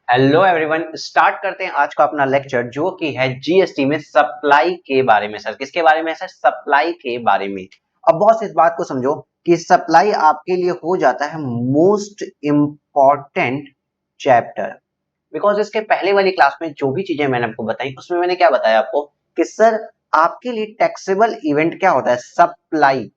Hello everyone, start करते हैं आज का अपना लेक्चर जो कि है जीएसटी में सप्लाई के बारे में। सर किसके बारे में है? सर सप्लाई के बारे में। अब बॉस इस बात को समझो कि सप्लाई आपके लिए हो जाता है मोस्ट इम्पॉर्टेंट चैप्टर, बिकॉज इसके पहले वाली क्लास में जो भी चीजें मैंने आपको बताई उसमें मैंने क्या बताया आपको कि सर आपके लिए टैक्सेबल इवेंट क्या होता है? सप्लाई।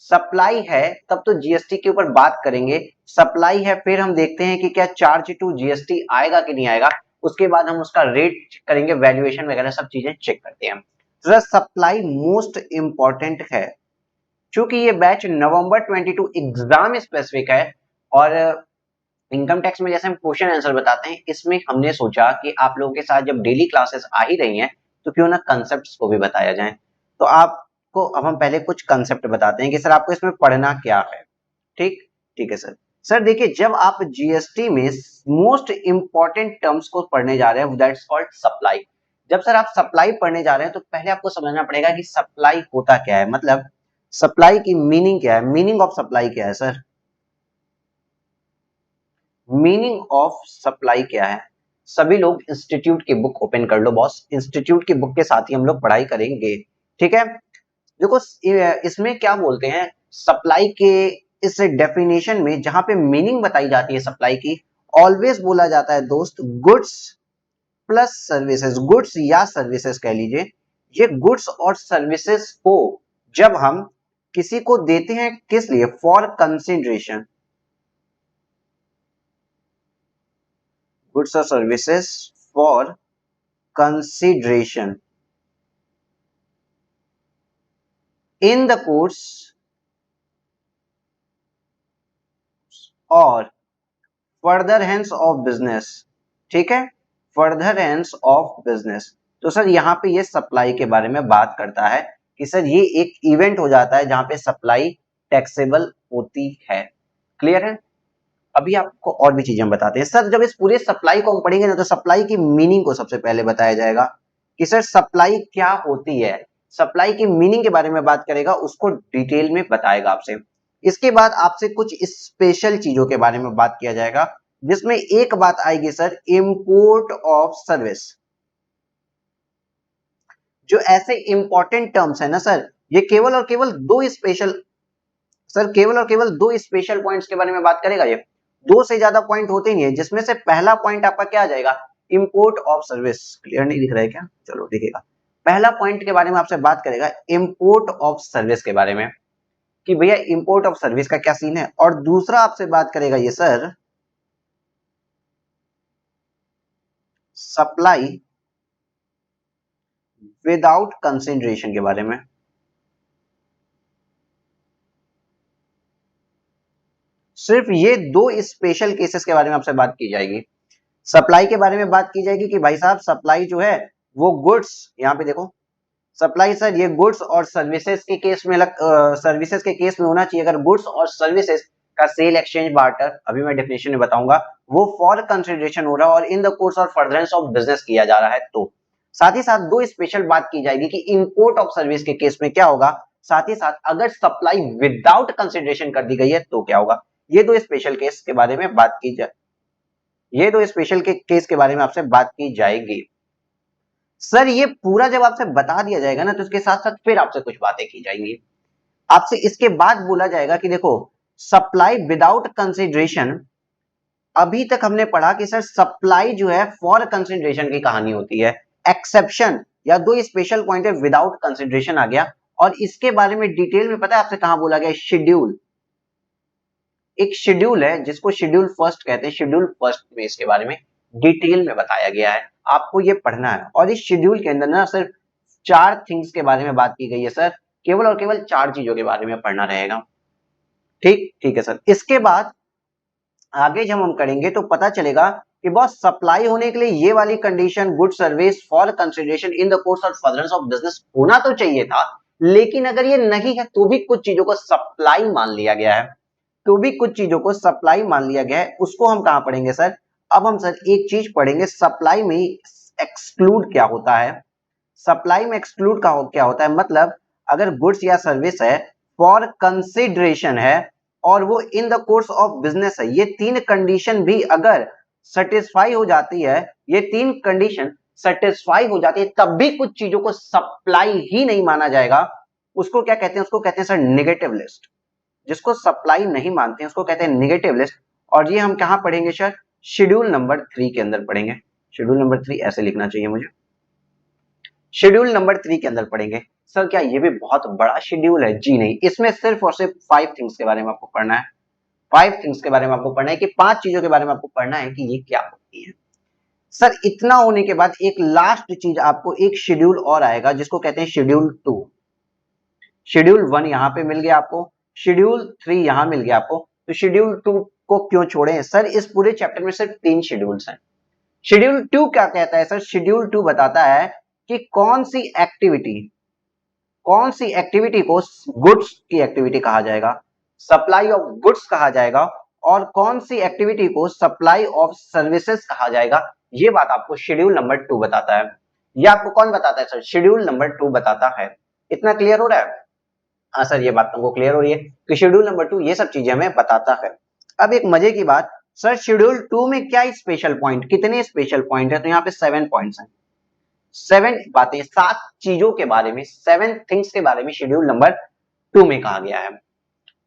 सप्लाई है तब तो जीएसटी के ऊपर बात करेंगे। सप्लाई है फिर हम देखते हैं कि क्या चार्ज टू जीएसटी आएगा कि नहीं आएगा। उसके बाद हम उसका रेट करेंगे, वैल्यूएशन वगैरह सब चीजें चेक करते हैं। तो सप्लाई मोस्ट इंपॉर्टेंट है। चूंकि ये बैच नवंबर 22 एग्जाम स्पेसिफिक है और इनकम टैक्स में जैसे हम क्वेश्चन आंसर बताते हैं, इसमें हमने सोचा कि आप लोगों के साथ जब डेली क्लासेस आ ही रही हैं तो क्यों ना कंसेप्ट्स को भी बताया जाए। तो आपको अब हम पहले कुछ कंसेप्ट बताते हैं कि सर आपको इसमें पढ़ना क्या है। ठीक ठीक है सर। सर देखिए, जब आप जीएसटी में मोस्ट इंपॉर्टेंट टर्म्स को पढ़ने जा रहे हैं दैट्स कॉल्ड सप्लाई। जब सर आप सप्लाई पढ़ने जा रहे हैं तो पहले आपको समझना पड़ेगा कि सप्लाई होता क्या है, मतलब सप्लाई की मीनिंग क्या है। मीनिंग ऑफ सप्लाई क्या है सर? मीनिंग ऑफ सप्लाई क्या है? सभी लोग इंस्टीट्यूट की बुक ओपन कर लो बॉस, इंस्टीट्यूट की बुक के साथ ही हम लोग पढ़ाई करेंगे। ठीक है, देखो इसमें क्या बोलते हैं सप्लाई के इस डेफिनेशन में, जहां पे मीनिंग बताई जाती है सप्लाई की, ऑलवेज बोला जाता है दोस्त गुड्स प्लस सर्विसेज। गुड्स या सर्विसेज कह लीजिए। ये गुड्स और सर्विसेज को जब हम किसी को देते हैं, किस लिए? For consideration. गुड्स और services for consideration in the course और फर्दर हैंस ऑफ बिजनेस। ठीक है, फर्दर हैंस ऑफ बिजनेस। तो सर यहाँ पे ये सप्लाई के बारे में बात करता है कि सर ये एक इवेंट हो जाता है जहां पे सप्लाई टैक्सेबल होती है। क्लियर है? अभी आपको और भी चीजें बताते हैं। सर जब इस पूरे सप्लाई को हम पढ़ेंगे ना तो सप्लाई की मीनिंग को सबसे पहले बताया जाएगा कि सर सप्लाई क्या होती है। सप्लाई की मीनिंग के बारे में बात करेगा, उसको डिटेल में बताएगा आपसे। इसके बाद आपसे कुछ स्पेशल चीजों के बारे में बात किया जाएगा, जिसमें एक बात आएगी सर इंपोर्ट ऑफ सर्विस। जो ऐसे इंपॉर्टेंट टर्म्स है ना सर, ये केवल और केवल दो स्पेशल, सर केवल और केवल दो स्पेशल पॉइंट्स के बारे में बात करेगा। ये दो से ज्यादा पॉइंट होते नहीं है, जिसमें से पहला पॉइंट आपका क्या आ जाएगा? Import of service. क्लियर नहीं दिख रहा है क्या? चलो दिखेगा। पहला पॉइंट के बारे में आपसे बात करेगा इंपोर्ट ऑफ सर्विस के बारे में कि भैया इंपोर्ट ऑफ सर्विस का क्या सीन है। और दूसरा आपसे बात करेगा ये सर सप्लाई विदाउट कंसिडरेशन के बारे में। सिर्फ ये दो स्पेशल केसेस के बारे में आपसे बात की जाएगी। सप्लाई के बारे में बात की जाएगी कि भाई साहब सप्लाई जो है वो गुड्स, यहाँ पे देखो सप्लाई सर ये गुड्स और सर्विसेज के केस में सर्विसेज के केस में होना चाहिए। अगर गुड्स और सर्विसेज का सेल एक्सचेंज बार्टर, अभी मैं डेफिनेशन में बताऊंगा, वो फॉर कंसिडरेशन हो रहा है और इन द कोर्स और फर्दरेंस ऑफ बिजनेस किया जा रहा है, तो साथ ही साथ दो स्पेशल बात की जाएगी कि इंपोर्ट ऑफ सर्विस के केस में क्या होगा, साथ ही साथ अगर सप्लाई विदाउट कंसिडरेशन कर दी गई है तो क्या होगा। ये दो स्पेशल केस के बारे में बात की जाए, ये दो स्पेशल के केस के बारे में आपसे बात की जाएगी। सर ये पूरा जब आपसे बता दिया जाएगा ना तो इसके साथ साथ फिर आपसे कुछ बातें की जाएंगी। आपसे इसके बाद बोला जाएगा कि देखो सप्लाई विदाउट कंसिडरेशन, अभी तक हमने पढ़ा कि सर सप्लाई जो है फॉर कंसिडरेशन की कहानी होती है। एक्सेप्शन या दो स्पेशल पॉइंट है विदाउट कंसिडरेशन आ गया, और इसके बारे में डिटेल में पता है आपसे कहां बोला गया? शेड्यूल। एक शेड्यूल है जिसको शेड्यूल फर्स्ट कहते हैं, शेड्यूल फर्स्ट में इसके बारे में डिटेल में बताया गया है, आपको ये पढ़ना है। और इस शेड्यूल के अंदर ना सिर्फ चार थिंग्स के बारे में बात की गई है सर, केवल और केवल चार चीजों के बारे में पढ़ना रहेगा। ठीक ठीक है सर। इसके बाद आगे जब हम करेंगे तो पता चलेगा कि बॉस सप्लाई होने के लिए ये वाली condition good service for consideration in the course of furtherance of business होना तो चाहिए था, लेकिन अगर ये नहीं है तो भी कुछ चीजों को सप्लाई मान लिया गया है, तो भी कुछ चीजों को सप्लाई मान लिया गया है। उसको हम कहां पढ़ेंगे सर? अब हम सर एक चीज पढ़ेंगे, सप्लाई में एक्सक्लूड क्या होता है। सप्लाई में एक्सक्लूड का क्या होता है, मतलब अगर गुड्स या सर्विस है, फॉर कंसिडरेशन है और वो इन द कोर्स ऑफ बिजनेस है, ये तीन कंडीशन भी अगर सेटिस्फाई हो जाती है, ये तीन कंडीशन सेटिस्फाई हो जाती है, तब भी कुछ चीजों को सप्लाई ही नहीं माना जाएगा, उसको क्या कहते हैं? उसको कहते हैं सर नेगेटिव लिस्ट। जिसको सप्लाई नहीं मानते हैं उसको कहते हैं नेगेटिव लिस्ट। और ये हम कहां पढ़ेंगे सर? शेड्यूल नंबर 3 के अंदर पढ़ेंगे। शेड्यूल नंबर 3 ऐसे लिखना चाहिए मुझे, शेड्यूल नंबर 3 के अंदर पढ़ेंगे। सर क्या ये भी बहुत बड़ा शेड्यूल है? जी नहीं, इसमें सिर्फ और सिर्फ 5 थिंग्स के बारे में आपको पढ़ना है। 5 थिंग्स के बारे में आपको पढ़ना है, कि 5 चीजों के बारे में आपको पढ़ना है कि ये क्या होती है। सर इतना होने के बाद एक लास्ट चीज आपको, एक शेड्यूल और आएगा जिसको कहते हैं शेड्यूल 2। शेड्यूल 1 यहां पे मिल गया आपको, शेड्यूल 3 यहां मिल गया आपको, तो शेड्यूल 2 को क्यों छोड़े? सर इस पूरे चैप्टर में सिर्फ 3 शेड्यूल्स हैं। शेड्यूल 2 क्या कहता है सर? शेड्यूल 2 बताता है कि कौन सी एक्टिविटी को गुड्स की एक्टिविटी कहा जाएगा, सप्लाई ऑफ गुड्स कहा जाएगा, और कौन सी एक्टिविटी को सप्लाई ऑफ सर्विसेज कहा जाएगा। ये बात आपको शेड्यूल नंबर 2 बताता है। ये आपको कौन बताता है सर? शेड्यूल नंबर 2 बताता है। इतना क्लियर हो रहा है? हाँ सर, ये बात तुमको क्लियर हो रही है कि शेड्यूल नंबर 2 ये सब चीजें हमें बताता है। अब एक मजे की बात, सर शेड्यूल 2 में क्या स्पेशल पॉइंट, कितने स्पेशल पॉइंट है? तो यहाँ पे 7 पॉइंट्स हैं, 7 बातें, 7 चीजों के बारे में, 7 थिंग्स के बारे में शेड्यूल नंबर 2 में कहा गया है।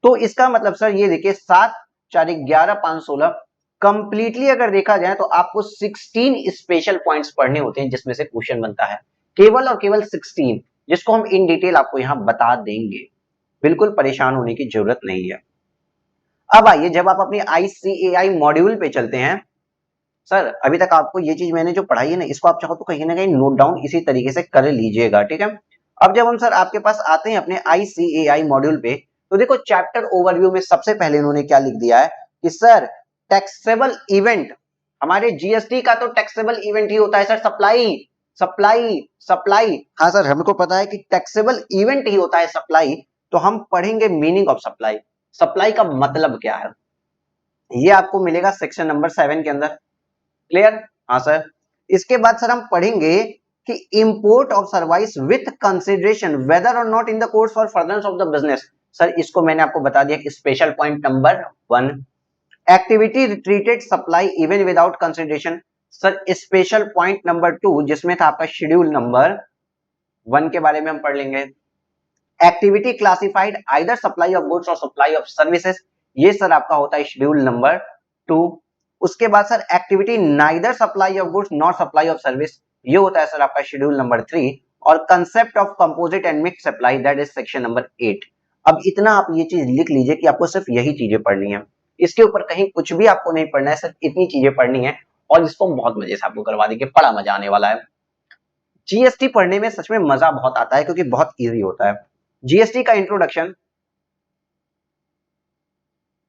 तो इसका मतलब सर ये देखिए, 7 4 11 5 16, कंप्लीटली अगर देखा जाए तो आपको 16 स्पेशल पॉइंट्स पढ़ने होते हैं जिसमें से क्वेश्चन बनता है, केवल और केवल 16, जिसको हम इन डिटेल आपको यहां बता देंगे। बिल्कुल परेशान होने की जरूरत नहीं है। अब आइए, जब आप अपनी ICAI मॉड्यूल पे चलते हैं, सर अभी तक आपको ये चीज मैंने जो पढ़ाई है ना, इसको आप चाहो तो कहीं ना कहीं नोट डाउन इसी तरीके से कर लीजिएगा, ठीक है। अब जब हम सर आपके पास आते हैं अपने ICAI मॉड्यूल पे, तो देखो चैप्टर ओवरव्यू में सबसे पहले इन्होंने क्या लिख दिया है कि सर टैक्सेबल इवेंट, हमारे GST का तो टैक्सेबल इवेंट ही होता है सर, सप्लाई सप्लाई सप्लाई। हाँ सर, हमको पता है कि टैक्सेबल इवेंट ही होता है सप्लाई। तो हम पढ़ेंगे मीनिंग ऑफ सप्लाई, सप्लाई का मतलब क्या है, ये आपको मिलेगा सेक्शन नंबर 7 के अंदर। क्लियर? हाँ सर। इसके बाद सर हम पढ़ेंगे कि import of service with consideration whether और not in the course for furtherance of the business. Sir इसको मैंने आपको बता दिया कि special point number 1, activity treated supply even without consideration. Sir special point number 2 जिसमें था आपका शेड्यूल नंबर 1 के बारे में हम पढ़ लेंगे। Activity classified either supply of goods और सप्लाई ऑफ सर्विसेज, ये सर आपका होता है शेड्यूल नंबर 2। उसके बाद sir activity neither supply of goods not supply of service, ये होता है सर आपका शेड्यूल नंबर 3। और concept of composite and mix supply, that is section number 8। अब इतना आप ये चीज लिख लीजिए कि आपको सिर्फ यही चीजें पढ़नी है, इसके ऊपर कहीं कुछ भी आपको नहीं पढ़ना है, सिर्फ इतनी चीजें पढ़नी है, और इसको बहुत मजे से आपको करवा देंगे, बड़ा मजा आने वाला है। GST पढ़ने में सच में मजा बहुत आता है क्योंकि बहुत इजी होता है। GST का इंट्रोडक्शन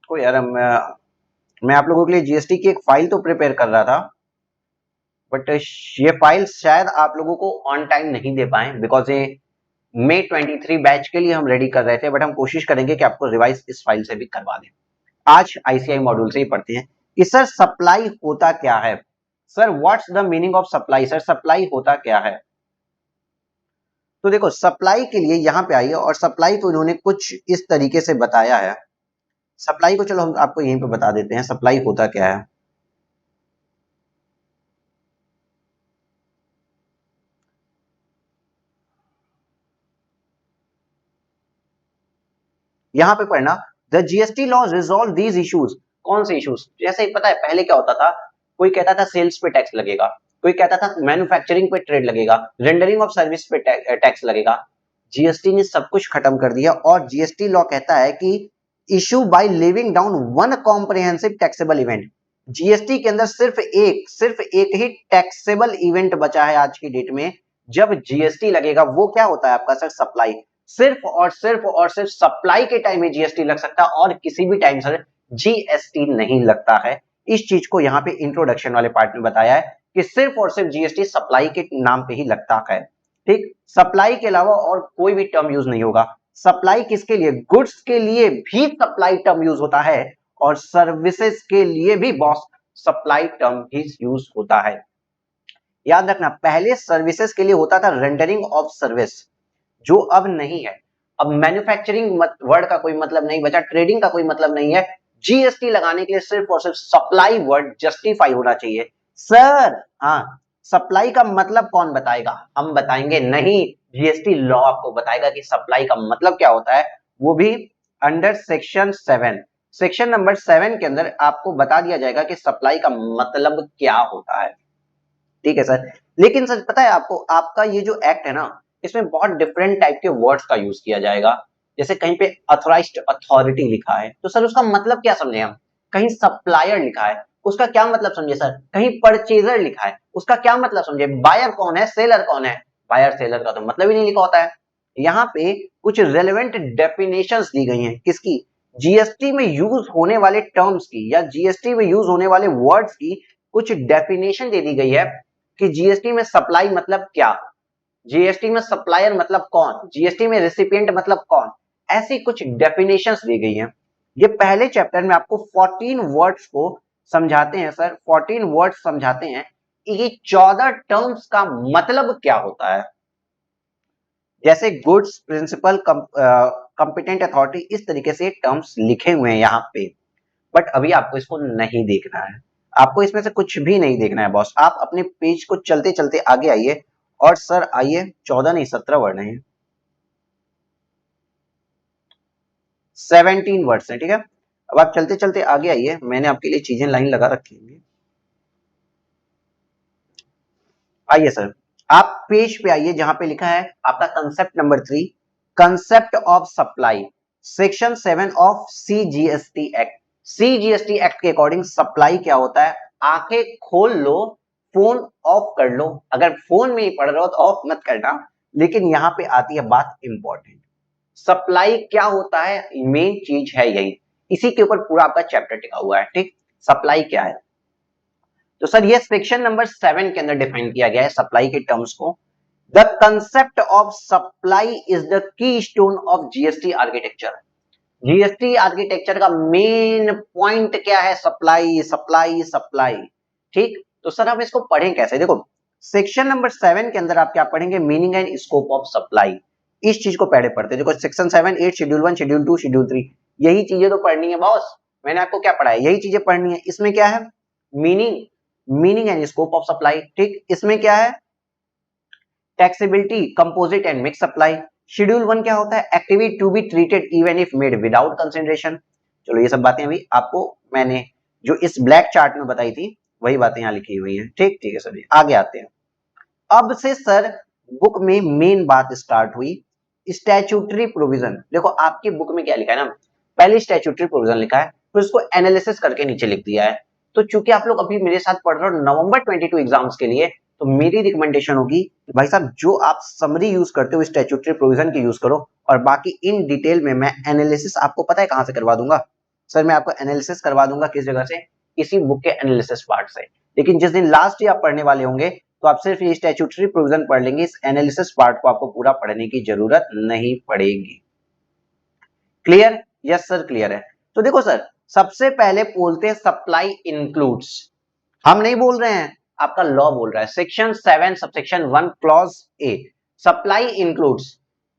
को यार, मैं आप लोगों के लिए GST की एक फाइल तो प्रिपेयर कर रहा था, बट ये फाइल शायद आप लोगों को ऑन टाइम नहीं दे पाए, बिकॉज ये May 23 बैच के लिए हम रेडी कर रहे थे, बट हम कोशिश करेंगे कि आपको रिवाइज इस फाइल से भी करवा दें। आज ICAI मॉड्यूल से ही पढ़ते हैं कि सर सप्लाई होता क्या है। Sir what's the meaning of supply, sir supply होता क्या है। तो देखो सप्लाई के लिए यहां पे आइए, और सप्लाई को इन्होंने कुछ इस तरीके से बताया है। सप्लाई को चलो हम आपको यहीं पे बता देते हैं, सप्लाई होता क्या है। यहां पे पढ़ना, the GST law resolve these issues. कौन से इश्यूज? जैसे पता है पहले क्या होता था, कोई कहता था सेल्स पे टैक्स लगेगा, कोई कहता था मैन्युफैक्चरिंग पे ट्रेड लगेगा, रेंडरिंग ऑफ सर्विस पे टैक्स लगेगा। GST ने सब कुछ खत्म कर दिया, और GST लॉ कहता है कि issue by living down one comprehensive taxable event. GST के अंदर सिर्फ एक ही टैक्सेबल इवेंट बचा है आज की डेट में, जब GST लगेगा। वो क्या होता है आपका सर? सप्लाई। सिर्फ सप्लाई के टाइम में GST लग सकता है, और किसी भी टाइम सर GST नहीं लगता है। इस चीज को यहाँ पे इंट्रोडक्शन वाले पार्ट में बताया है कि सिर्फ और सिर्फ GST सप्लाई के नाम पे ही लगता है। ठीक, सप्लाई के अलावा और कोई भी टर्म यूज नहीं होगा। सप्लाई किसके लिए? गुड्स के लिए भी सप्लाई टर्म यूज होता है, और सर्विसेज के लिए भी बॉस सप्लाई टर्म ही यूज होता है। याद रखना, पहले सर्विसेज के लिए होता था रेंडरिंग ऑफ सर्विस, जो अब नहीं है। अब मैन्युफैक्चरिंग वर्ड का कोई मतलब नहीं बचा, ट्रेडिंग का कोई मतलब नहीं है। जीएसटी लगाने के लिए सिर्फ और सिर्फ सप्लाई वर्ड जस्टिफाई होना चाहिए। सर हाँ, सप्लाई का मतलब कौन बताएगा? हम बताएंगे नहीं, जीएसटी लॉ आपको बताएगा कि सप्लाई का मतलब क्या होता है, वो भी अंडर सेक्शन 7। सेक्शन नंबर 7 के अंदर आपको बता दिया जाएगा कि सप्लाई का मतलब क्या होता है। ठीक है सर, लेकिन सर पता है आपको, आपका ये जो एक्ट है ना, इसमें बहुत डिफरेंट टाइप के वर्ड्स का यूज किया जाएगा। जैसे कहीं पे अथोराइज्ड अथॉरिटी लिखा है, तो सर उसका मतलब क्या समझे हम? कहीं सप्लायर लिखा है, उसका क्या मतलब समझे सर? कहीं परचेजर लिखा है, उसका क्या मतलब समझे? बायर कौन है, सेलर कौन है? बायर सेलर का तो मतलब ही नहीं लिखा होता है। यहाँ पे कुछ रेलेवेंट डेफिनेशंस दी गई हैं, किसकी? जीएसटी में यूज होने वाले टर्म्स की, या जीएसटी में यूज होने वाले वर्ड्स की कुछ डेफिनेशन दे दी गई है कि जीएसटी में सप्लाई मतलब क्या, जीएसटी में सप्लायर मतलब कौन, जीएसटी में रेसिपिएंट मतलब कौन, ऐसी कुछ डेफिनेशंस दी गई हैं। ये पहले चैप्टर में आपको 14 वर्ड्स को समझाते हैं सर, 14 वर्ड्स समझाते हैं कि ये 14 टर्म्स का मतलब क्या होता है। जैसे गुड्स, प्रिंसिपल, कंपिटेंट अथॉरिटी, इस तरीके से टर्म्स लिखे हुए हैं यहाँ पे। बट अभी आपको इसको नहीं देखना है, आपको इसमें से कुछ भी नहीं देखना है बॉस। आप अपने पेज को चलते चलते आगे आइए, और सर आइए 14 नहीं 17 वर्ड हैं, 17 वर्ड्स हैं, ठीक है। अब आप चलते चलते आगे आइए, मैंने आपके लिए चीजें लाइन लगा रखी होंगी। आइए सर, आप पेज पे आइए जहां पे लिखा है आपका concept number 3, concept of supply, section 7 of CGST act. CGST act के अकॉर्डिंग सप्लाई क्या होता है? आंखें खोल लो, फोन ऑफ कर लो, अगर फोन में ही पढ़ रहे हो तो ऑफ मत करना, लेकिन यहां पे आती है बात इंपॉर्टेंट। सप्लाई क्या होता है, मेन चीज है यही, इसी के ऊपर पूरा आपका चैप्टर टिका हुआ है, ठीक। सप्लाई क्या है, तो सर ये सेक्शन नंबर 7 के अंदर डिफाइन किया गया है सप्लाई के टर्म्स को। The concept of supply is the key stone of GST architecture. GST architecture का मेन पॉइंट क्या है? सप्लाई सप्लाई सप्लाई, ठीक। तो सर हम इसको पढ़ें कैसे? देखो, सेक्शन नंबर 7 के अंदर आप क्या पढ़ेंगे? Meaning and scope of supply. इस चीज को पहले पढ़ते हैं। देखो सेक्शन 7, 8, शेड्यूल 1, शेड्यूल 2, शेड्यूल 3, यही चीजें तो पढ़नी है बॉस। मैंने आपको क्या पढ़ा है? यही चीजें पढ़नी है। इसमें क्या है? Meaning, meaning and scope of supply, ठीक। इसमें क्या है? Taxability, composite and mix supply. Schedule 1 क्या होता है? Activity to be treated even if made without consideration. चलो ये सब बातें अभी आपको मैंने जो इस ब्लैक चार्ट में बताई थी वही बातें यहाँ लिखी हुई हैं, ठीक। ठीक है सर, आगे आते हैं। अब से सर बुक में मेन बात स्टार्ट हुई, स्टैट्यूटरी प्रोविजन। देखो आपकी बुक में क्या लिखा है ना, पहले स्टैट्यूटरी प्रोविजन लिखा है, फिर उसको एनालिसिस करके नीचे लिख दिया है। तो चूंकि आप लोग अभी मेरे साथ पढ़ रहे हो नवंबर 22 एग्जाम्स के लिए, तो मेरी रिकमेंडेशन होगी कि भाई साहब जो आप समरी यूज करते हो स्टैट्यूटरी प्रोविजन की यूज करो, और बाकी इन डिटेल में मैं एनालिसिस आपको पता है कहां से करवा दूंगा? सर मैं आपको एनालिसिस करवा दूंगा किस जगह से? इसी बुक के एनालिसिस पार्ट से। लेकिन जिस दिन लास्ट आप पढ़ने वाले होंगे तो आप सिर्फ ये स्टैट्यूटरी प्रोविजन पढ़ लेंगे, इस एनालिसिस पार्ट को आपको पूरा पढ़ने की जरूरत नहीं पड़ेगी। क्लियर? यस सर क्लियर है। तो देखो सर, सबसे पहले बोलते हैं सप्लाई इंक्लूड्स। हम नहीं बोल रहे हैं, आपका लॉ बोल रहा है, section 7 subsection 1 clause A, supply includes.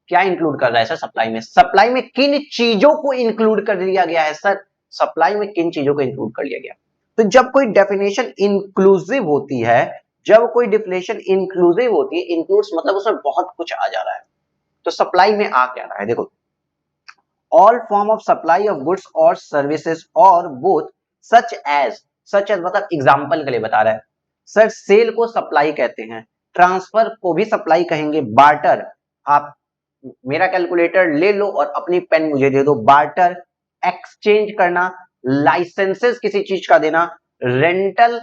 क्या इंक्लूड कर रहा है सर सप्लाई में? सप्लाई में किन चीजों को इंक्लूड कर दिया गया है सर? सप्लाई में किन चीजों को इंक्लूड कर लिया गया? तो जब कोई डेफिनेशन इंक्लूसिव होती है, जब कोई डेफिनेशन इंक्लूसिव होती है, इंक्लूड्स मतलब उसमें बहुत कुछ आ जा रहा है। तो सप्लाई में आ क्या रहा है? देखो, all form of supply of goods or services or both such as मतलब एग्जांपल के लिए बता रहा है सर। सेल को सप्लाई कहते हैं, ट्रांसफर को भी सप्लाई कहेंगे, बार्टर, आप मेरा कैलकुलेटर ले लो और अपनी पेन मुझे दे दो, बार्टर, एक्सचेंज करना, लाइसेंसेस किसी चीज का देना, रेंटल,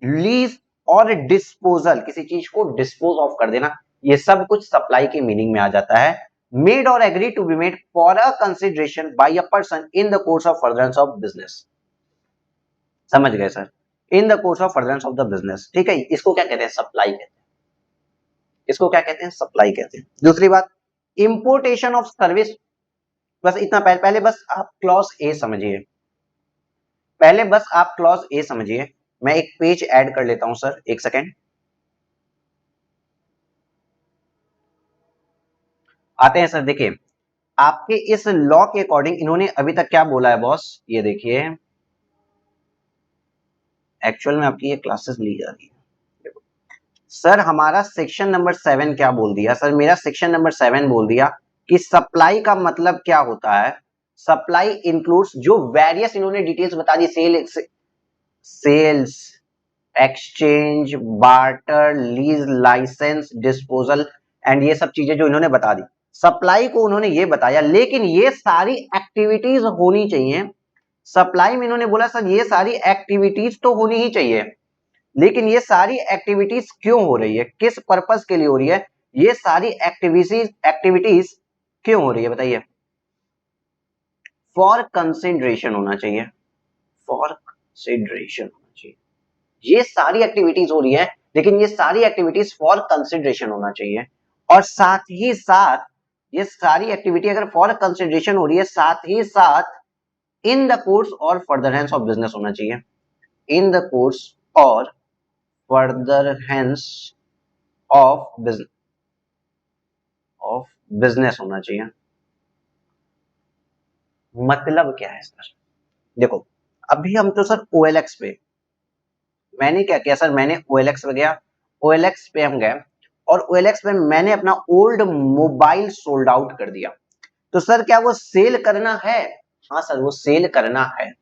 लीज और डिस्पोजल, किसी चीज को डिस्पोज ऑफ कर देना, ये सब कुछ सप्लाई के मीनिंग में आ जाता है। मेड और agree to be made for a consideration by a person in the course of furtherance of business. समझ गए sir? In the course of furtherance of the business, ठीक है। इसको क्या कहते हैं? सप्लाई कहते हैं। इसको क्या कहते हैं? सप्लाई कहते हैं। दूसरी बात, इंपोर्टेशन ऑफ सर्विस। बस इतना, पहले बस आप क्लॉज ए समझिए, पहले बस आप क्लॉज ए समझिए। मैं एक पेज ऐड कर लेता हूं सर, एक सेकेंड। आते हैं सर, देखिए आपके इस लॉ के अकॉर्डिंग इन्होंने अभी तक क्या बोला है बॉस, ये देखिए, एक्चुअल में आपकी ये क्लासेस ली जा रही है। सर हमारा सेक्शन नंबर 7 क्या बोल दिया, सर मेरा सेक्शन नंबर 7 बोल दिया कि सप्लाई का मतलब क्या होता है। सप्लाई इंक्लूड्स जो वेरियस इन्होंने डिटेल्स बता दी, sales, exchange, barter, lease, licence, disposal and ये सब चीजें जो इन्होंने बता दी। सप्लाई को उन्होंने ये बताया, लेकिन ये सारी एक्टिविटीज होनी चाहिए। सप्लाई में इन्होंने बोला सर ये सारी एक्टिविटीज तो होनी ही चाहिए, लेकिन ये सारी एक्टिविटीज क्यों हो रही है, किस पर्पस के लिए हो रही है, ये सारी एक्टिविटीज क्यों हो रही है बताइए। फॉर कंसिडरेशन होना चाहिए, फॉर कंसिडरेशन होना चाहिए। ये सारी एक्टिविटीज हो रही है, लेकिन ये सारी एक्टिविटीज फॉर कंसिडरेशन होना चाहिए। और साथ ही साथ ये सारी एक्टिविटी अगर फॉर कंसिडरेशन हो रही है, साथ ही साथ इन द कोर्स और फर्दरहेंस ऑफ बिजनेस होना चाहिए, इन द कोर्स और फर्दरहेंस ऑफ बिजनेस होना चाहिए। मतलब क्या है सर, देखो अभी हम तो सर OLX पे, मैंने क्या किया सर, मैंने OLX पे गया, OLX पे हम गए और OLX पे मैंने अपना ओल्ड मोबाइल सोल्ड आउट कर दिया। तो सर क्या वो सेल करना है, हाँ सर वो सेल करना है।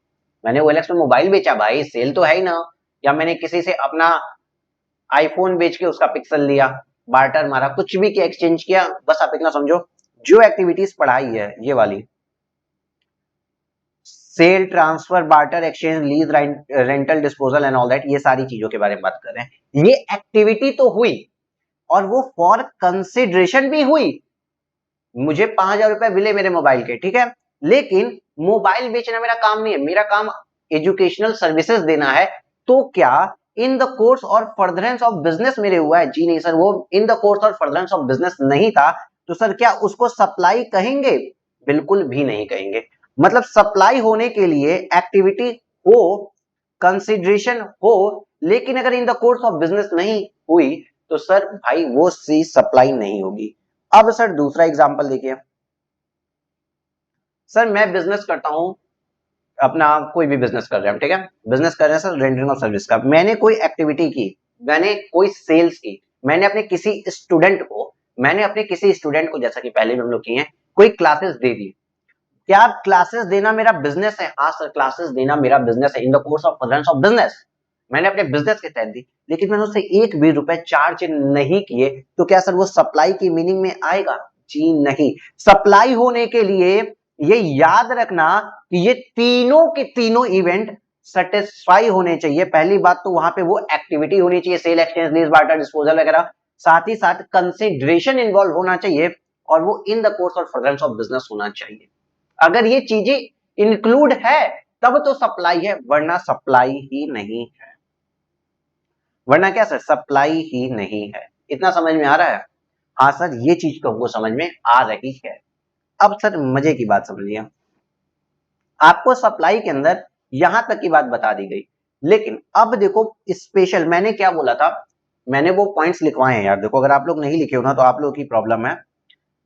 मैंने OLX पे मोबाइल बेचा भाई, सेल तो है ही ना। या मैंने किसी से अपना आईफोन बेच के उसका पिक्सल लिया, बार्टर मारा, कुछ भी किया, एक्सचेंज किया, बस आप इतना समझो। जो एक्टिविटीज पढ़ाई है ये वाली, sale, transfer, barter, exchange, lease, rental, disposal and all that, ये सारी चीजों के बारे में बात कर रहे हैं। ये एक्टिविटी तो हुई और वो फॉर कंसिडरेशन भी हुई। मुझे 5,000 रुपए मिले मेरे मोबाइल के, ठीक है, लेकिन मोबाइल बेचना मेरा काम नहीं है, मेरा काम एजुकेशनल सर्विसेज देना है। तो क्या इन द कोर्स और फर्दरेंस ऑफ बिजनेस मेरे हुआ है? जी नहीं सर, वो इन द कोर्स और फर्दरेंस ऑफ बिजनेस नहीं था। तो सर क्या उसको सप्लाई कहेंगे? बिल्कुल भी नहीं कहेंगे। मतलब सप्लाई होने के लिए एक्टिविटी हो, कंसिडरेशन हो, लेकिन अगर इन द कोर्स ऑफ बिजनेस नहीं हुई तो सर भाई वो चीज सप्लाई नहीं होगी। अब सर दूसरा एग्जांपल देखिए, सर मैं बिजनेस करता हूं, अपना कोई भी बिजनेस कर रहे हैं, ठीक है, बिजनेस कर रहे हैं सर रेंडरिंग ऑफ सर्विस का। मैंने कोई एक्टिविटी की, मैंने कोई सेल्स की, मैंने अपने किसी स्टूडेंट को जैसा कि पहले भी हम लोग किए हैं, कोई क्लासेस दे दी। क्या क्लासेस देना मेरा बिजनेस है? हाँ सर क्लासेस देना मेरा बिजनेस है, इन the course of furtherance of business. मैंने अपने बिजनेस के तहत दी, लेकिन मैंने उससे एक भी रुपए चार्ज नहीं किए, तो क्या सर वो सप्लाई की मीनिंग में आएगा? जी नहीं। सप्लाई होने के लिए ये याद रखना कि ये तीनों के तीनों इवेंट सेटिस्फाई होने चाहिए। पहली बात तो वहां पे वो एक्टिविटी होनी चाहिए, sale, exchange, lease, barter, disposal वगैरह। साथ ही साथ कंसिडरेशन इन्वॉल्व होना चाहिए और वो इन the course of furtherance of business होना चाहिए। अगर ये चीजें इंक्लूड है तब तो सप्लाई है, वरना सप्लाई ही नहीं है। वरना क्या सर, सप्लाई ही नहीं है। इतना समझ में आ रहा है? हाँ सर ये चीज तो हमको समझ में आ रही है। अब सर मजे की बात समझिए, आपको सप्लाई के अंदर यहां तक की बात बता दी गई, लेकिन अब देखो स्पेशल मैंने क्या बोला था, मैंने वो पॉइंट्स लिखवाए हैं यार। देखो अगर आप लोग नहीं लिखे हो ना तो आप लोगों की प्रॉब्लम है,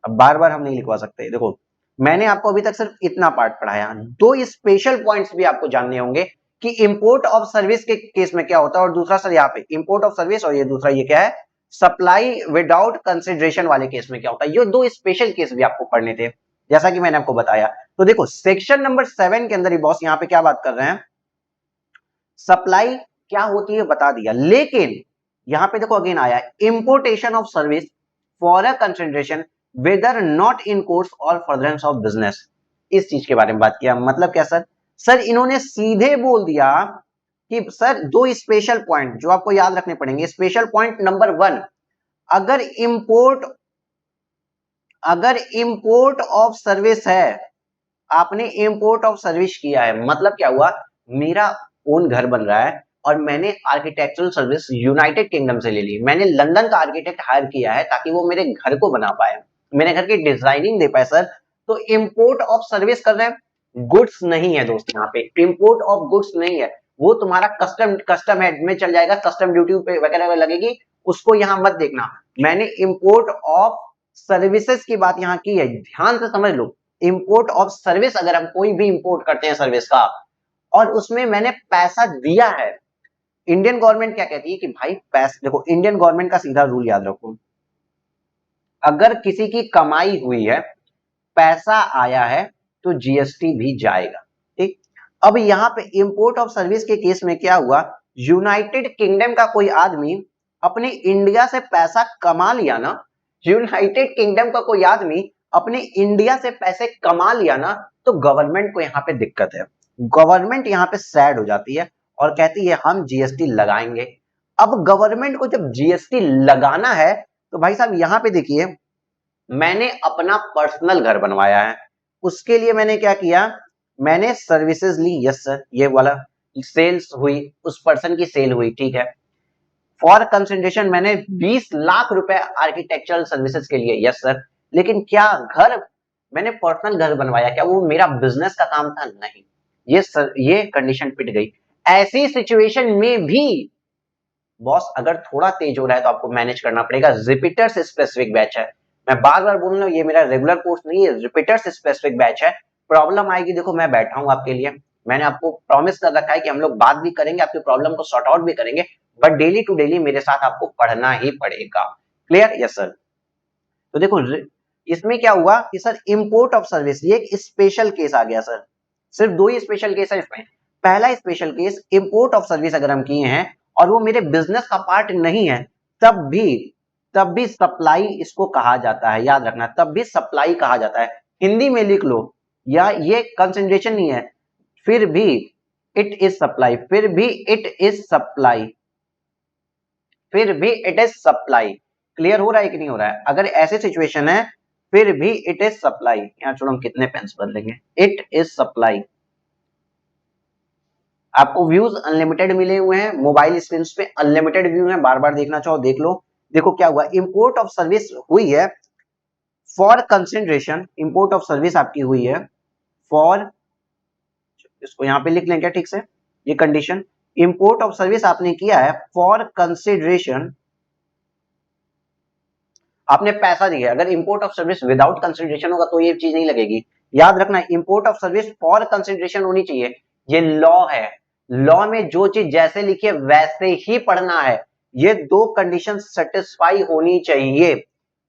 अब बार बार हम नहीं लिखवा सकते। देखो मैंने आपको अभी तक सिर्फ इतना पार्ट पढ़ाया, दो स्पेशल पॉइंट्स भी आपको जानने होंगे कि इंपोर्ट ऑफ सर्विस के केस में क्या होता है, और दूसरा सर यहाँ पे इंपोर्ट ऑफ सर्विस, और ये दूसरा ये क्या है, सप्लाई विदाउट कंसिडरेशन वाले केस में क्या होता है। ये दो स्पेशल केस भी आपको पढ़ने थे जैसा कि मैंने आपको बताया। तो देखो सेक्शन नंबर 7 के अंदर ही बॉस यहाँ पे क्या बात कर रहे हैं, सप्लाई क्या होती है बता दिया, लेकिन यहां पे देखो अगेन आया importation of service for a consideration whether not in course और फर्दरेंस ऑफ बिजनेस। इस चीज के बारे में बात किया। मतलब क्या सर, सर इन्होंने सीधे बोल दिया कि सर दो स्पेशल पॉइंट जो आपको याद रखने पड़ेंगे। स्पेशल पॉइंट नंबर 1, अगर इंपोर्ट ऑफ सर्विस है, आपने इंपोर्ट ऑफ सर्विस किया है, मतलब क्या हुआ, मेरा ओन घर बन रहा है और मैंने आर्किटेक्चरल सर्विस यूनाइटेड किंगडम से ले ली, मैंने लंदन का आर्किटेक्ट हायर किया है ताकि वो मेरे घर को बना पाए, मेरे घर की डिजाइनिंग दे पाए सर। तो इंपोर्ट ऑफ सर्विस कर रहे हैं, गुड्स नहीं है दोस्त, यहाँ पे इंपोर्ट ऑफ गुड्स नहीं है, वो तुम्हारा कस्टम हेड में चल जाएगा, कस्टम ड्यूटी पे वगैरह लगेगी, उसको यहाँ मत देखना। मैंने इंपोर्ट ऑफ सर्विसेज की बात यहाँ की है, ध्यान से समझ लो। इंपोर्ट ऑफ सर्विस, अगर हम कोई भी इंपोर्ट करते हैं सर्विस का और उसमें मैंने पैसा दिया है, इंडियन गवर्नमेंट क्या कहती है कि भाई पैसा, देखो इंडियन गवर्नमेंट का सीधा रूल याद रखो, अगर किसी की कमाई हुई है, पैसा आया है, तो जीएसटी भी जाएगा। ठीक, अब यहां पे इंपोर्ट ऑफ सर्विस के केस में क्या हुआ, यूनाइटेड किंगडम का कोई आदमी अपने इंडिया से पैसा कमा लिया ना, यूनाइटेड किंगडम का कोई आदमी अपने इंडिया से पैसे कमा लिया ना, तो गवर्नमेंट को यहां पे दिक्कत है, गवर्नमेंट यहां पे सैड हो जाती है और कहती है हम जीएसटी लगाएंगे। अब गवर्नमेंट को जब जीएसटी लगाना है, तो भाई साहब यहां पे देखिए, मैंने अपना पर्सनल घर बनवाया है, उसके लिए मैंने क्या किया, मैंने सर्विसेज ली, यस सर, ये वाला सेल्स हुई, उस पर्सन की सेल हुई, ठीक है। फॉर कंसिडरेशन मैंने 20 लाख रुपए आर्किटेक्चरल सर्विसेज के लिए, यस सर, लेकिन क्या घर, मैंने पर्सनल घर बनवाया, क्या वो मेरा बिजनेस का काम था? नहीं। ये सर, ये कंडीशन पिट गई। ऐसी सिचुएशन में भी बॉस अगर थोड़ा तेज हो रहा है तो आपको मैनेज करना पड़ेगा। रिपीटर्स स्पेसिफिक बैच है, मैं बार बार बोल रहा हूँ, ये मेरा रेगुलर कोर्स नहीं है, रिपीटर्स स्पेसिफिक बैच है। प्रॉब्लम आएगी, देखो मैं बैठा हूँ आपके लिए, मैंने आपको प्रॉमिस कर रखा है कि हम लोग बात भी करेंगे, आपकी प्रॉब्लम को सॉर्ट आउट भी करेंगे, बट डेली टू डेली मेरे साथ आपको पढ़ना ही पड़ेगा। क्लियर? Yes sir. तो देखो इसमें क्या हुआ कि सर इंपोर्ट ऑफ सर्विस, ये एक स्पेशल केस आ गया सर, सिर्फ दो ही स्पेशल केस है इसमें। पहला special case, import of service अगर हम किए हैं और वो मेरे बिजनेस का पार्ट नहीं है, तब भी सप्लाई इसको कहा जाता है, याद रखना, तब भी सप्लाई कहा जाता है। हिंदी में लिख लो, या ये कंसंट्रेशन नहीं है, फिर भी इट इज सप्लाई, फिर भी इट इज सप्लाई, फिर भी इट इज सप्लाई। क्लियर हो रहा है कि नहीं हो रहा है? अगर ऐसे सिचुएशन है, फिर भी इट इज सप्लाई, यहां छोड़ो हम कितने पेंस बदलेंगे, इट इज सप्लाई। आपको व्यूज अनलिमिटेड मिले हुए हैं, मोबाइल स्क्रीन पे अनलिमिटेड व्यू है, बार बार देखना चाहो देख लो। देखो क्या हुआ, इंपोर्ट ऑफ सर्विस हुई है for consideration, import of service आपकी हुई है फॉर, इसको यहां पे लिख लें क्या ठीक से, ये कंडीशन, इंपोर्ट ऑफ सर्विस आपने किया है फॉर कंसिडरेशन, आपने पैसा दिया। अगर import of service without consideration होगा तो ये चीज नहीं लगेगी, याद रखना, import of service for consideration होनी चाहिए। ये लॉ है, लॉ में जो चीज जैसे लिखी है वैसे ही पढ़ना है। ये दो कंडीशन सेटिस्फाई होनी चाहिए।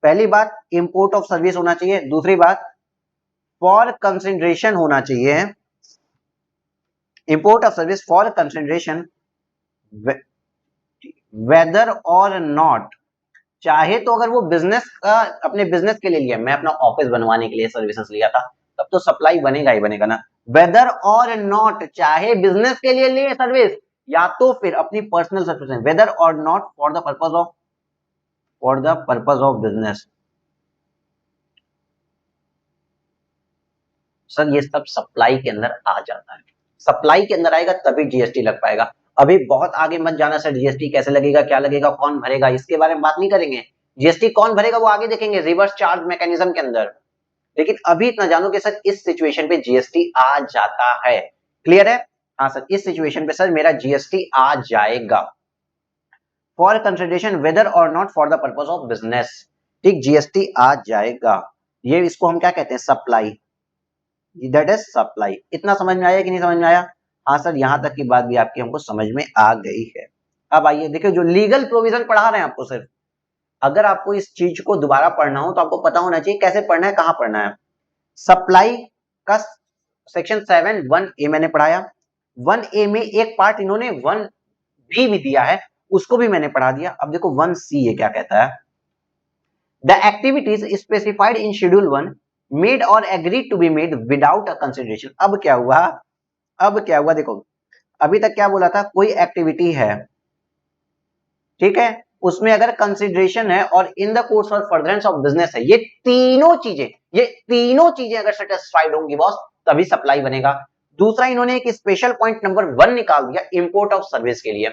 पहली बात इंपोर्ट ऑफ सर्विस होना चाहिए, दूसरी बात फॉर कंसिडरेशन होना चाहिए। Import of service for consideration, whether और नॉट, चाहे तो अगर वो बिजनेस का, अपने बिजनेस के लिए लिया, मैं अपना ऑफिस बनवाने के लिए सर्विसेज लिया था, तब तो सप्लाई बनेगा ही बनेगा ना। वेदर और नॉट, चाहे बिजनेस के लिए लिए सर्विस या तो फिर अपनी पर्सनल सर्विस, वेदर और not for the purpose of business. Sir ये सब सप्लाई के अंदर आ जाता है, सप्लाई के अंदर आएगा तभी जीएसटी लग पाएगा। अभी बहुत आगे मत जाना सर, जीएसटी कैसे लगेगा, क्या लगेगा, कौन भरेगा, इसके बारे में बात नहीं करेंगे। जीएसटी कौन भरेगा वो आगे देखेंगे, रिवर्स चार्ज मैकेनिज्म के अंदर। लेकिन अभी इतना जानो कि सर इस सिचुएशन पे जीएसटी आ जाता है। क्लियर है? हाँ सर, इस सिचुएशन पे सर मेरा जीएसटी आ जाएगा फॉर कंसिडरेशन वेदर और not for the purpose of business. ठीक, जीएसटी आ जाएगा। ये इसको हम क्या कहते हैं, सप्लाई, दैट इज सप्लाई। इतना समझ में आया कि नहीं समझ में आया? हाँ सर, यहां तक की बात भी आपकी हमको समझ में आ गई है। अब आइए देखिए, जो लीगल प्रोविजन पढ़ा रहे हैं आपको, सिर्फ अगर आपको इस चीज को दोबारा पढ़ना हो तो आपको पता होना चाहिए कैसे पढ़ना है, कहां पढ़ना है। सप्लाई का सेक्शन 7(1)(a) मैंने पढ़ाया, 1(a) में एक पार्ट इन्होंने 1(b) भी दिया है, उसको भी मैंने पढ़ा दिया। अब देखो 1(c) ये क्या कहता है, the activities specified in schedule 1 made और agreed to be made without a consideration. अब क्या हुआ, अब क्या हुआ, देखो अभी तक क्या बोला था, कोई एक्टिविटी है, ठीक है, उसमें अगर कंसिडरेशन है और इन द कोर्स और फर्दरेंस ऑफ बिजनेस है, ये तीनों चीजें अगर सेटिस्फाइड होंगी बॉस, तभी सप्लाई बनेगा। दूसरा इन्होंने एक स्पेशल पॉइंट नंबर 1 निकाल दिया इंपोर्ट ऑफ सर्विस के लिए,